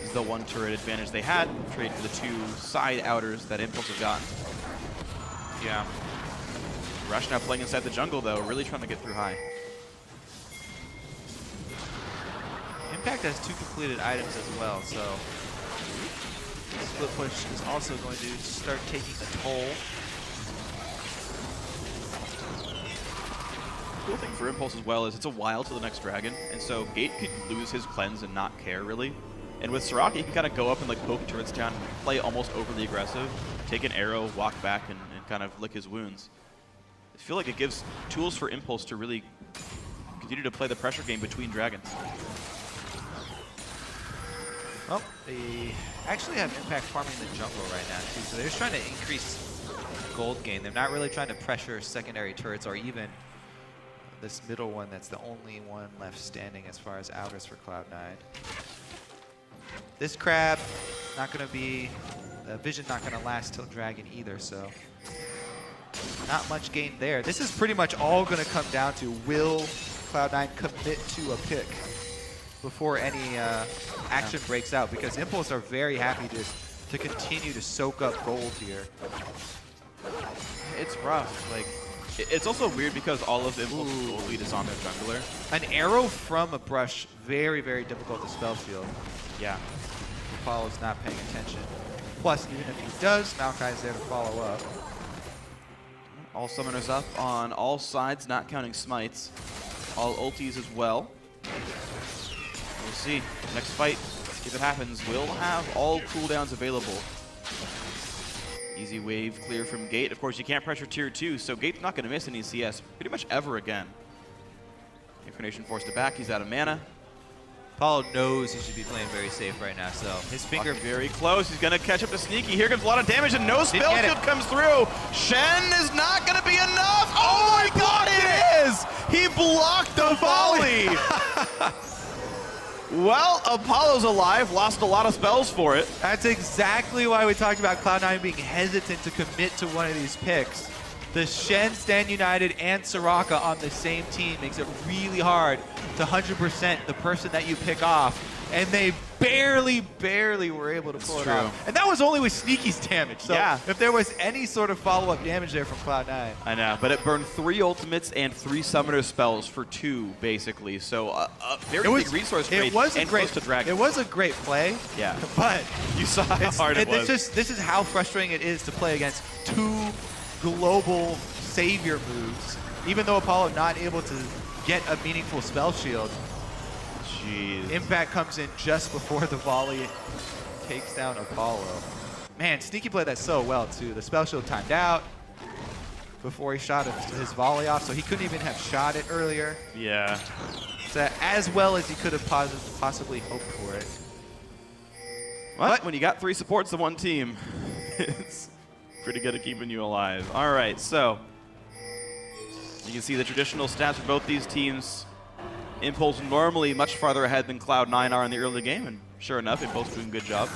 is the 1 turret advantage they had. Trade for the 2 side outers that Impulse have gotten. Yeah. Rush now playing inside the jungle, though, really trying to get through High. Impact has 2 completed items as well, so split push is also going to start taking a toll. The cool thing for Impulse as well is it's a while to the next dragon, and so Gate could lose his cleanse and not care really. And with Soraka, he can kind of go up and like poke turrets down, play almost overly aggressive, take an arrow, walk back, and kind of lick his wounds. I feel like it gives tools for Impulse to really continue to play the pressure game between dragons. Well, they actually have Impact farming the jungle right now, too, so they're just trying to increase gold gain. They're not really trying to pressure secondary turrets or even this middle one that's the only one left standing as far as outers for Cloud9. This crab, not going to be, vision not going to last till dragon either, so not much gain there. This is pretty much all going to come down to will Cloud9 commit to a pick before any action breaks out, because Impulse are very happy to continue to soak up gold here. It's rough. Like, it's also weird because all of the Impulse gold lead is on their jungler. An arrow from a brush, very, very difficult to spell shield. Yeah. Apollo's not paying attention. Plus, even if he does, Maokai's there to follow up. All summoners up on all sides, not counting smites. All ultis as well. We'll see. Next fight, if it happens, will have all cooldowns available. Easy wave clear from Gate. Of course, you can't pressure tier 2, so Gate's not going to miss any CS pretty much ever again. Incarnation forced it back. He's out of mana. Apollo knows he should be playing very safe right now, so his finger very close. He's going to catch up to Sneaky. Here comes a lot of damage, and no spell shield comes through. Shen is not going to be enough. Oh my God, it is! He blocked the volley. Well, Apollo's alive. Lost a lot of spells for it. That's exactly why we talked about Cloud9 being hesitant to commit to one of these picks. The Shen, Stand United, and Soraka on the same team makes it really hard to 100% the person that you pick off. And they barely were able to pull it off. And that was only with Sneaky's damage. So if there was any sort of follow-up damage there from Cloud9. I know, but it burned 3 ultimates and 3 summoner spells for 2, basically. So a very big resource trade and close to Dragon. It was a great play. Yeah. But you saw how hard it was. This is how frustrating it is to play against 2 global savior moves, even though Apollo not able to get a meaningful spell shield. Jeez. Impact comes in just before the volley takes down Apollo. Man, Sneaky played that so well too. The spell shield timed out before he shot his volley off, so he couldn't even have shot it earlier. Yeah. So as well as he could have possibly hoped for it. But when you got 3 supports on one team, it's pretty good at keeping you alive. All right, so you can see the traditional stats for both these teams. Impulse normally much farther ahead than Cloud9 are in the early game, and sure enough, Impulse doing a good job.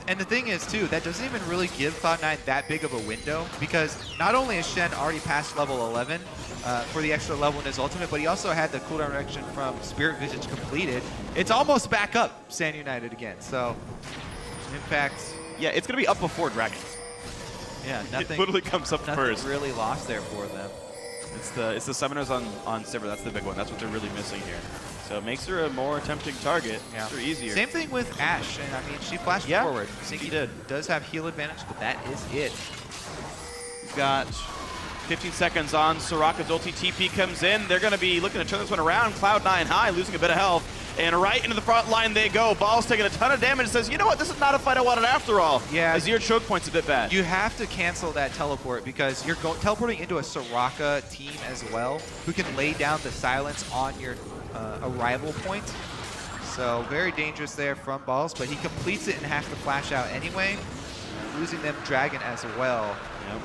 And the thing is, too, that doesn't even really give Cloud9 that big of a window, because not only is Shen already past level 11 for the extra level in his ultimate, but he also had the cooldown reduction from Spirit Visage completed. It's almost back up Stand United again, so Impact. Yeah, it's going to be up before Dragon. Yeah, nothing. It literally comes up first. Really lost there for them. It's the summoners on Sivir. That's the big one. That's what they're really missing here. So it makes her a more tempting target. Yeah. Makes her easier. Same thing with Ashe. And I mean, she flashed forward. She did. Does have heal advantage, but that is it. We've got 15 seconds on Soraka's ulti. TP comes in. They're going to be looking to turn this one around. Cloud9 high, losing a bit of health. And right into the front line they go. Ball's taking a ton of damage. Says, you know what? This is not a fight I wanted after all. Yeah. As your choke point's a bit bad. You have to cancel that teleport because you're teleporting into a Soraka team as well, who can lay down the silence on your arrival point. So very dangerous there from Balls, but he completes it and has to flash out anyway, losing them Dragon as well. Yep.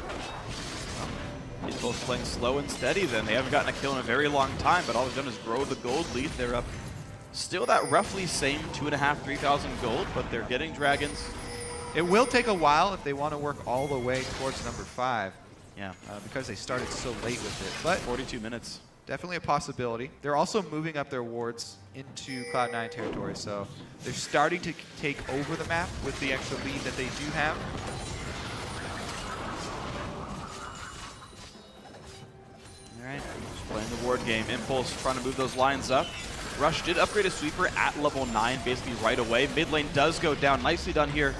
He's both playing slow and steady then. They haven't gotten a kill in a very long time, but all they've done is grow the gold lead. They're up still that roughly same 2,500, 3,000 gold, but they're getting dragons. It will take a while if they want to work all the way towards number 5. Yeah. Because they started so late with it. But 42 minutes. Definitely a possibility. They're also moving up their wards into Cloud9 territory, so they're starting to take over the map with the extra lead that they do have. All right, just playing the ward game. Impulse trying to move those lines up. Rush did upgrade a sweeper at level 9 basically right away. Mid lane does go down. Nicely done here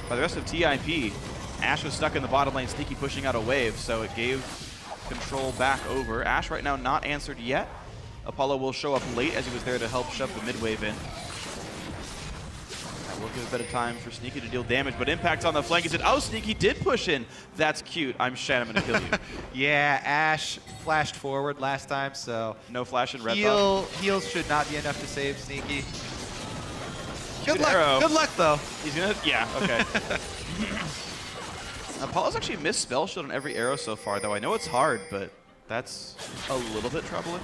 by the rest of TIP. Ashe was stuck in the bottom lane, Sneaky pushing out a wave, so it gave control back over. Ashe right now not answered yet. Apollo will show up late as he was there to help shove the mid wave in. That will give a bit of time for Sneaky to deal damage, but Impact's on the flank. He said, oh, Sneaky did push in. That's cute. I'm Shen, I'm gonna kill you. Yeah, Ashe flashed forward last time, so no flash in red. Heals should not be enough to save Sneaky. Good luck. Arrow. Good luck, though. He's gonna, yeah, okay. Apollo's actually missed spell shield on every arrow so far, though. I know it's hard, but that's a little bit troubling.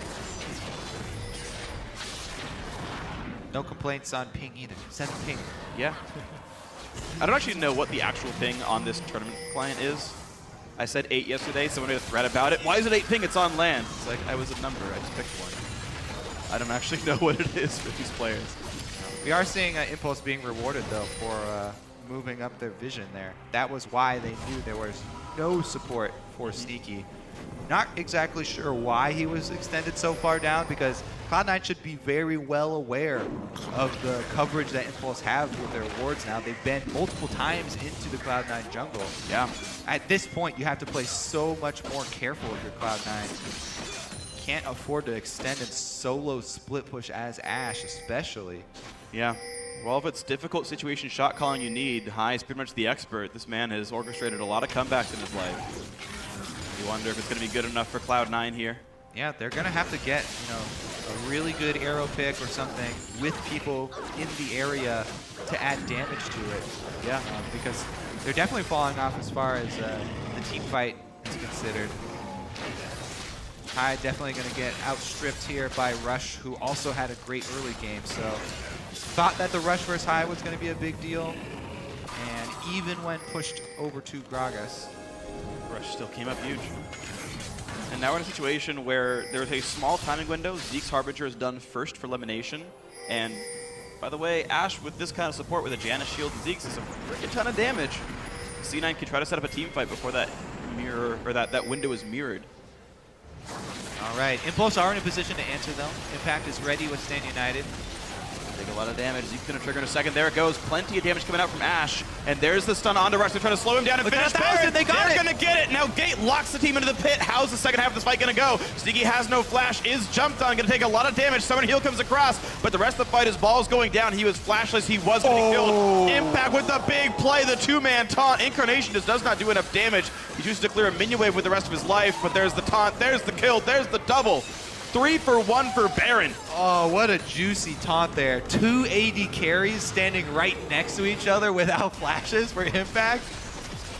No complaints on ping either. 7 ping. Yeah. I don't actually know what the actual ping on this tournament client is. I said 8 yesterday. Someone made a thread about it. Why is it 8 ping? It's on land. It's like, I was a number. I just picked one. I don't actually know what it is for these players. We are seeing Impulse being rewarded, though, for moving up their vision there. That was why they knew there was no support for Sneaky. Not exactly sure why he was extended so far down, because Cloud9 should be very well aware of the coverage that Impulse have with their wards now. They've been multiple times into the Cloud9 jungle. Yeah. At this point, you have to play so much more careful if you're Cloud9. Can't afford to extend and solo split push as Ashe, especially. Yeah. Well, if it's difficult situation shot calling you need, High is pretty much the expert. This man has orchestrated a lot of comebacks in his life. You wonder if it's going to be good enough for Cloud9 here. Yeah, they're going to have to get, a really good arrow pick or something with people in the area to add damage to it. Yeah. Because they're definitely falling off as far as the team fight is considered. High definitely going to get outstripped here by Rush, who also had a great early game. So thought that the Rush versus High was going to be a big deal. And even when pushed over to Gragas, Rush still came up huge. And now we're in a situation where there is a small timing window. Zeke's Harbinger is done first for elimination. And by the way, Ashe with this kind of support with a Janus shield and Zeke's is a freaking ton of damage. C9 can try to set up a team fight before that mirror, or that window is mirrored. All right, Impulse are in a position to answer though. Impact is ready with Stand United. Take a lot of damage. Zeke's going to trigger in a second. There it goes. Plenty of damage coming out from Ashe. And there's the stun onto Rush. They're trying to slow him down and Look finish at that, Baron. they got it. They're going to get it. Now Gate locks the team into the pit. How's the second half of this fight going to go? Sneaky has no flash. Is jumped on. Going to take a lot of damage. Summon Heal comes across. But the rest of the fight, his ball's going down. He was flashless. He was going to be killed. Impact with the big play. The two-man taunt. Incarnation just does not do enough damage. He chooses to clear a minion wave with the rest of his life. But there's the taunt. There's the kill. There's the double. 3 for 1 for Baron. Oh, what a juicy taunt there. 2 AD carries standing right next to each other without flashes for Impact.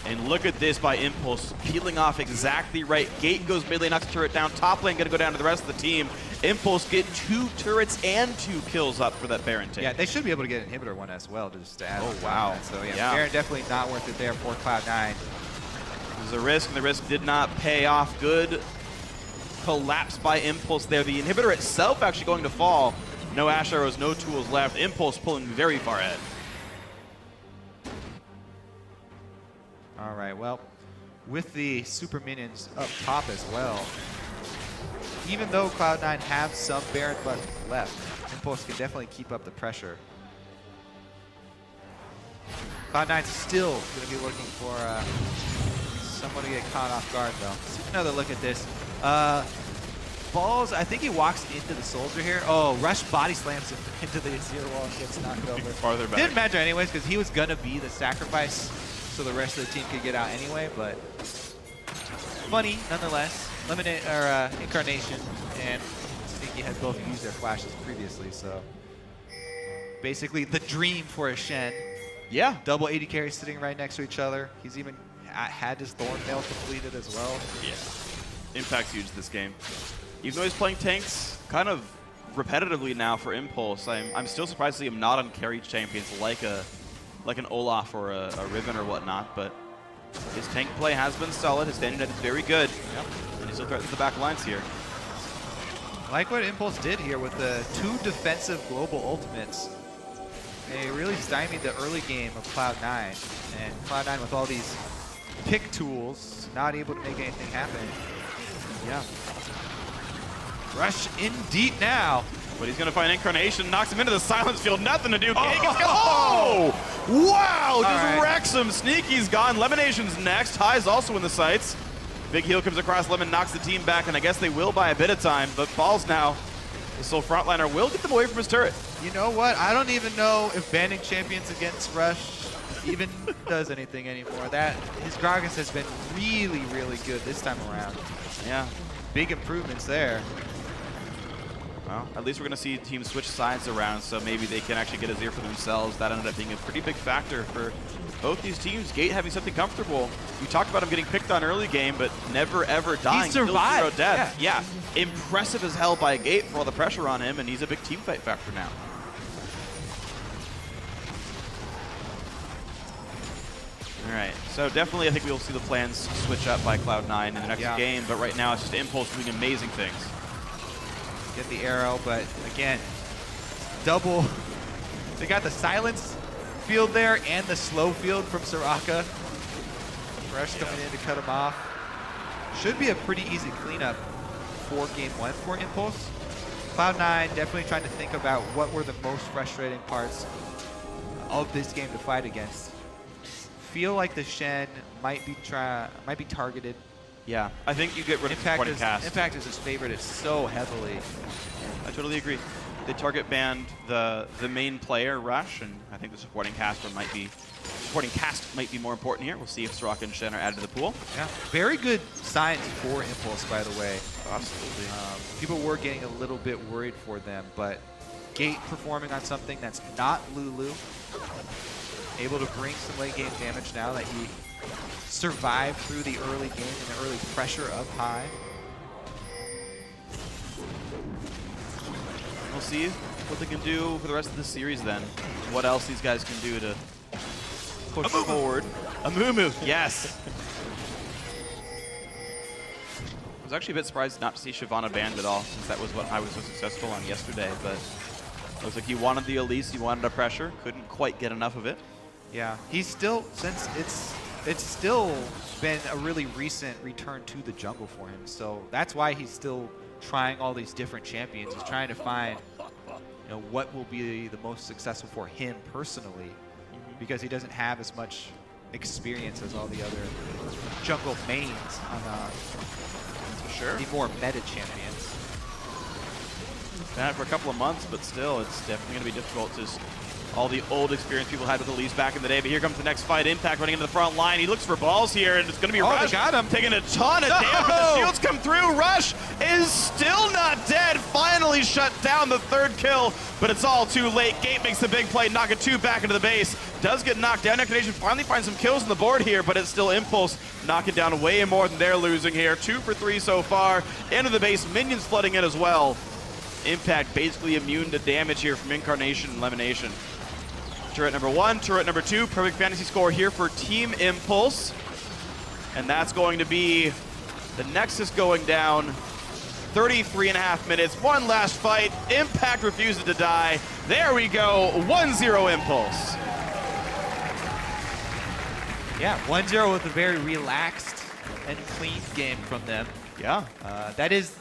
And look at this by Impulse, peeling off exactly right. Gate goes mid lane, knocks the turret down. Top lane gonna go down to the rest of the team. Impulse get 2 turrets and 2 kills up for that Baron take. Yeah, they should be able to get Inhibitor one as well, just to add on. Wow. That. So yeah, Baron definitely not worth it there for Cloud9. There's a risk, and the risk did not pay off. Good collapse by Impulse there. The Inhibitor itself actually going to fall. No Ashe arrows, no tools left. Impulse pulling very far ahead. All right, well, with the super minions up top as well, even though Cloud9 have some Baron buff left, Impulse can definitely keep up the pressure. Cloud9's still going to be looking for someone to get caught off guard, though. Let's take another look at this. Balls, I think he walks into the soldier here. Oh, Rush body slams him into the zero wall and gets knocked over. Farther back. Didn't matter anyways, because he was going to be the sacrifice so the rest of the team could get out anyway, but funny nonetheless. Incarnation and Sneaky had both used their flashes previously, so basically the dream for a Shen. Yeah. Double 80 carries sitting right next to each other. He's even had his Thorn Mail completed as well. Yeah. Impact's huge this game. Even though he's playing tanks kind of repetitively now for Impulse, I'm still surprised to see him not on carry champions like an Olaf or a Riven or whatnot, but his tank play has been solid. His standing net is very good. Yep. And he still threatens the back lines here. I like what Impulse did here with the 2 defensive global ultimates. They really stymied the early game of Cloud9, and Cloud9 with all these pick tools, not able to make anything happen. Yeah. Rush in deep now. But he's going to find Incarnation, knocks him into the silence field, nothing to do. Oh! Wow! Just wrecks him. Sneaky's gone. Lemonation's next. High's also in the sights. Big heal comes across. Lemon knocks the team back, and I guess they will buy a bit of time. But Balls now, the sole frontliner, will get them away from his turret. You know what? I don't even know if banning champions against Rush even does anything anymore. His Gragas has been really, really good this time around. Yeah. Big improvements there. Well, at least we're going to see teams switch sides around, so maybe they can actually get a Azir for themselves. That ended up being a pretty big factor for both these teams. Gate having something comfortable. We talked about him getting picked on early game, but never ever dying. He survived. Still 0 death. Yeah. Impressive as hell by Gate for all the pressure on him, and he's a big team fight factor now. All right, so definitely I think we'll see the plans switch up by Cloud9 in the next game, but right now it's just Impulse doing amazing things. Get the arrow, but again, double. They got the silence field there and the slow field from Soraka. Rush coming in to cut him off. should be a pretty easy cleanup for game 1 for Impulse. Cloud9 definitely trying to think about what were the most frustrating parts of this game to fight against. Feel like the Shen might be targeted. Yeah, I think you get rid of the supporting cast. Impact is his favorite. It's so heavily. I totally agree. They target banned the main player, Rush, and I think the supporting cast might be more important here. We'll see if Soraka and Shen are added to the pool. Yeah, very good signs for Impulse, by the way. Absolutely. People were getting a little bit worried for them, but Gate performing on something that's not Lulu, able to bring some late game damage now that he survived through the early game and the early pressure up high. We'll see what they can do for the rest of the series then. What else these guys can do to push forward. A Mumu, yes. I was actually a bit surprised not to see Shyvana banned at all, since that was what I was so successful on yesterday, but looks like he wanted the Elise, he wanted a pressure, couldn't quite get enough of it. Yeah, he's still, since it's still been a really recent return to the jungle for him, so that's why he's still trying all these different champions. He's trying to find, you know, what will be the most successful for him personally, because he doesn't have as much experience as all the other jungle mains on the more meta champions. Been at it for a couple of months, but still, it's definitely going to be difficult. Just all the old experience people had with Elise back in the day. But here comes the next fight. Impact running into the front line. He looks for balls here, and it's going to be Rush. They got him. Taking a ton of damage. The shields come through. Rush is still not dead. Finally shut down the third kill, but it's all too late. Gate makes the big play, knocking 2 back into the base. Does get knocked down. Nation finally finds some kills on the board here, but it's still Impulse knocking down way more than they're losing here. 2 for 3 so far. Into the base, minions flooding in as well. Impact basically immune to damage here from Incarnation and Elimination. Turret number 1, turret number 2, perfect fantasy score here for Team Impulse. And that's going to be the Nexus going down. 33.5 minutes, one last fight. Impact refuses to die. There we go, 1-0 Impulse. Yeah, 1-0 with a very relaxed and clean game from them. Yeah. That is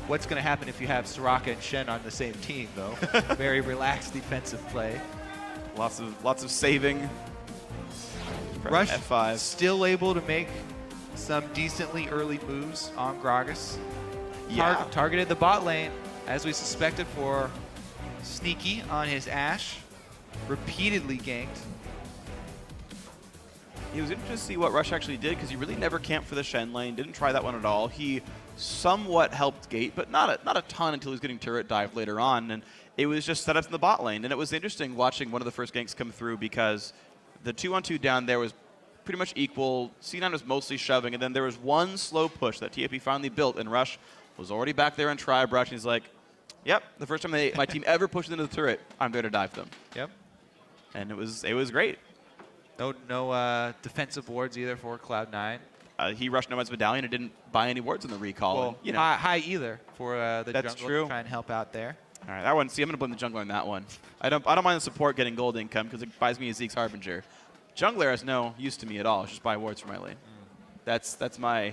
what's going to happen if you have Soraka and Shen on the same team, though. Very relaxed defensive play. Lots of saving. Rush F5. still able to make some decently early moves on Gragas. Yeah. Targeted the bot lane, as we suspected, for Sneaky on his Ashe. Repeatedly ganked. It was interesting to see what Rush actually did, because he really never camped for the Shen lane, didn't try that one at all. He somewhat helped Gate, but not a ton until he was getting turret dive later on, and it was just set up in the bot lane. And it was interesting watching one of the first ganks come through, because the 2-on-2 down there was pretty much equal. C9 was mostly shoving, and then there was one slow push that TFP finally built, and Rush was already back there in Tri-Brush, and he's like, yep, the first time my team ever pushed into the turret, I'm there to dive them. Yep. And it was great. No defensive wards either for Cloud9. He rushed Nomad's Medallion and didn't buy any wards in the recall. Well, and, you know, high either for the that's jungle true. to try and help out there. All right, that one. See, I'm gonna blame the jungler on that one. I don't mind the support getting gold income because it buys me a Zeke's Harbinger. Jungler has no use to me at all. It's just buy wards for my lane. That's my.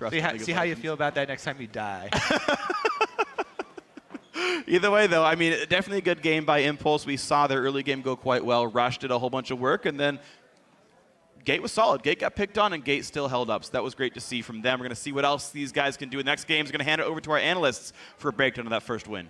See how you feel about that next time you die. Either way, though, I mean, definitely a good game by Impulse. We saw their early game go quite well. Rush did a whole bunch of work, and then Gate was solid. Gate got picked on, and Gate still held up. So that was great to see from them. We're going to see what else these guys can do. The next game is going to hand it over to our analysts for a breakdown of that first win.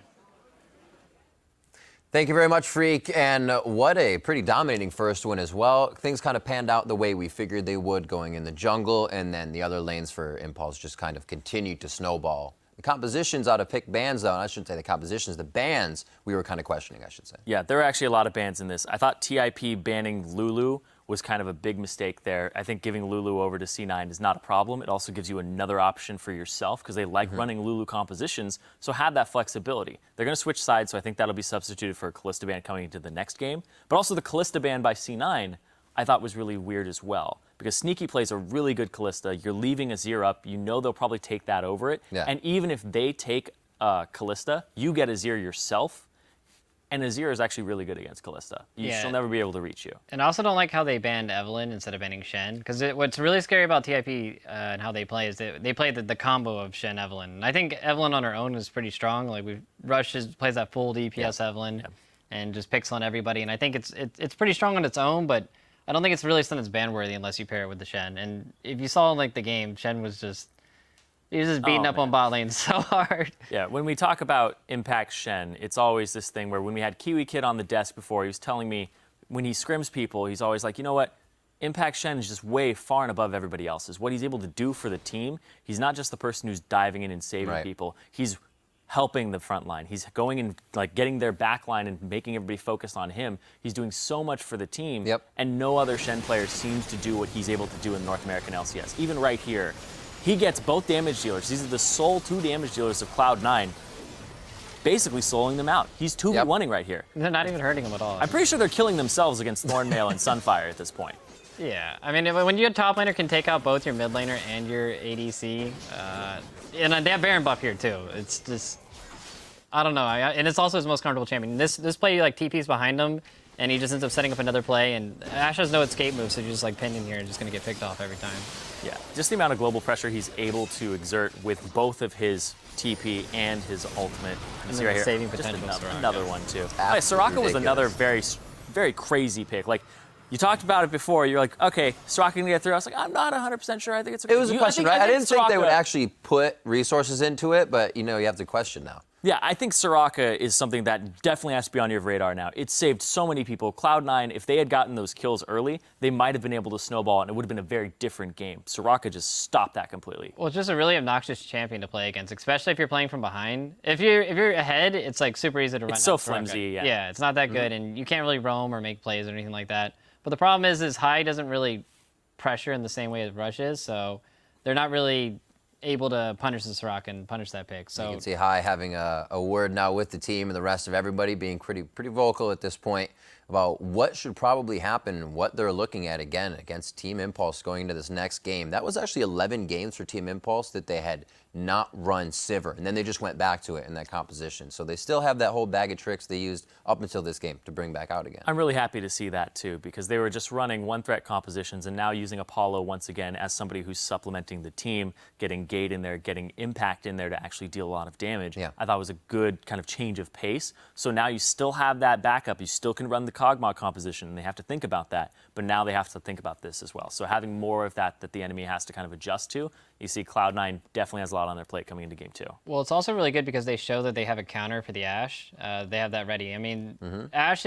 Thank you very much, Freak. And what a pretty dominating first win as well. Things kind of panned out the way we figured they would going in the jungle, and then the other lanes for Impulse just kind of continued to snowball. The compositions out of pick bans, though, and I shouldn't say the compositions, the bans, we were kind of questioning, I should say. Yeah, there are actually a lot of bans in this. I thought TIP banning Lulu was kind of a big mistake there. I think giving Lulu over to C9 is not a problem. It also gives you another option for yourself because they like running Lulu compositions, so have that flexibility. They're going to switch sides, so I think that'll be substituted for a Kalista ban coming into the next game. But also the Kalista ban by C9 I thought was really weird as well, because Sneaky plays a really good Kalista. You're leaving Azir up. You know they'll probably take that over it. Yeah. And even if they take Kalista, you get Azir yourself. And Azir is actually really good against Kalista. Yeah. She'll never be able to reach you. And I also don't like how they banned Evelynn instead of banning Shen. Because what's really scary about TIP and how they play is that they play the combo of Shen Evelynn. And I think Evelynn on her own is pretty strong. Like Rush plays that full DPS Evelynn and just picks on everybody. And I think it's pretty strong on its own, but I don't think it's really something that's ban worthy unless you pair it with the Shen. And if you saw like the game, Shen was just beating up on bot lane so hard. Yeah, when we talk about Impact Shen, it's always this thing where when we had Kiwi Kid on the desk before, he was telling me when he scrims people, he's always like, you know what? Impact Shen is just way far and above everybody else's. What he's able to do for the team, he's not just the person who's diving in and saving people. He's helping the front line. He's going and like getting their back line and making everybody focus on him. He's doing so much for the team, and no other Shen player seems to do what he's able to do in North American LCS. Even right here, he gets both damage dealers. These are the sole 2 damage dealers of Cloud9, basically soloing them out. He's 2v1ing right here. They're not even hurting him at all. I'm pretty sure they're killing themselves against Thornmail and Sunfire at this point. Yeah, I mean, when your top laner can take out both your mid laner and your ADC, and they have Baron buff here too. It's just, I don't know. And it's also his most comfortable champion. This play, like TP's behind him, and he just ends up setting up another play, and Ashe has no escape move, so you're just like pinned in here and just gonna get picked off every time. Yeah, just the amount of global pressure he's able to exert with both of his TP and his ultimate. You see right here, saving just potential. another one too. Soraka was another very crazy pick. Like, you talked about it before. You're like, okay, Soraka can get through. I was like, I'm not 100% sure. I think it's okay. It was a question, right? I didn't think they would actually put resources into it, but you know, you have to question now. Yeah, I think Soraka is something that definitely has to be on your radar now. It saved so many people. Cloud9, if they had gotten those kills early, they might have been able to snowball, and it would have been a very different game. Soraka just stopped that completely. Well, it's just a really obnoxious champion to play against, especially if you're playing from behind. If you're ahead, it's like super easy to run. It's so out flimsy, Soraka. yeah. Yeah, it's not that good, and you can't really roam or make plays or anything like that. But the problem is High doesn't really pressure in the same way as Rush is, so they're not really able to punish the Soraka and punish that pick. So you can see High having a word now with the team and the rest of everybody, being pretty vocal at this point about what should probably happen and what they're looking at again against Team Impulse going into this next game. That was actually 11 games for Team Impulse that they had not run Sivir, and then they just went back to it in that composition. So they still have that whole bag of tricks they used up until this game to bring back out again. I'm really happy to see that too, because they were just running one threat compositions and now using Apollo once again as somebody who's supplementing the team, getting Gate in there, getting Impact in there to actually deal a lot of damage. I thought it was a good kind of change of pace. So now you still have that backup. You still can run the Cogmog composition, and they have to think about that. But now they have to think about this as well. So having more of that the enemy has to kind of adjust to, you see Cloud9 definitely has a lot on their plate coming into game 2. Well, it's also really good because they show that they have a counter for the Ashe. They have that ready. I mean, Ashe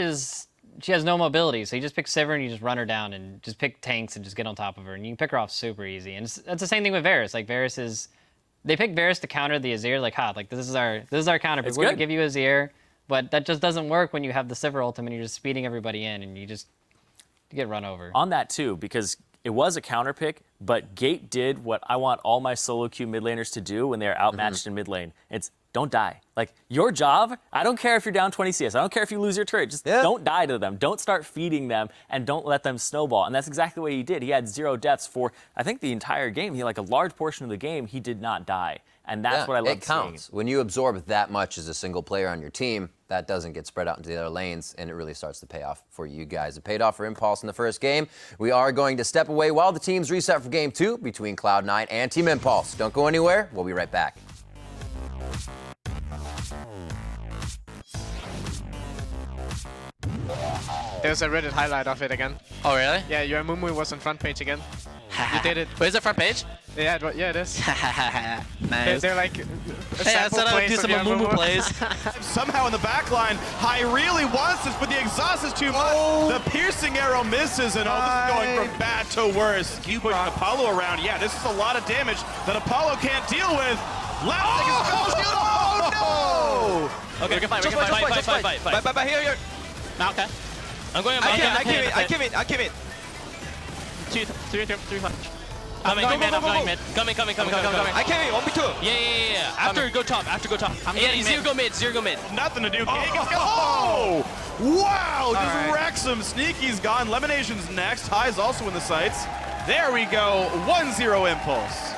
she has no mobility, so you just pick Sivir and you just run her down and just pick tanks and just get on top of her, and you can pick her off super easy. And that's the same thing with Varus. Like they pick Varus to counter the Azir. Like, like this is our counter. We're gonna give you Azir, but that just doesn't work when you have the Sivir ultimate and you're just speeding everybody in, and you get run over. On that too, because it was a counter pick, but Gate did what I want all my solo queue mid laners to do when they're outmatched in mid lane. It's don't die. Like, your job, I don't care if you're down 20 CS. I don't care if you lose your turret. Just don't die to them. Don't start feeding them, and don't let them snowball. And that's exactly what he did. He had 0 deaths for, I think, the entire game. He, like, a large portion of the game, he did not die. And that's what I love seeing. It counts. When you absorb that much as a single player on your team, that doesn't get spread out into the other lanes, and it really starts to pay off for you guys. It paid off for Impulse in the first game. We are going to step away while the teams reset for game 2 between Cloud9 and Team Impulse. Don't go anywhere. We'll be right back. There's a Reddit highlight of it again. Oh, really? Yeah, your Mumu was on front page again. You did it. Where's the front page? Yeah, it is. Nice. They're like, hey, I said I would do some Mumu plays. Somehow in the back line, High really wants this, but the exhaust is too much. The piercing arrow misses, and all this is going from bad to worse. You put Apollo around. Yeah, this is a lot of damage that Apollo can't deal with. Last thing is spell shield. Oh, no! Okay, we can fight, fight. Here. Now, okay. I'm going. I give it. 2, 3, 5. I'm going mid. Coming. I came in, 1v2. Yeah. After go top. Yeah, zero go mid. Nothing to do. Oh! Wow! Just wrecks him. Sneaky's gone. Lemonation's next. High's also in the sights. There we go. 1-0 Impulse.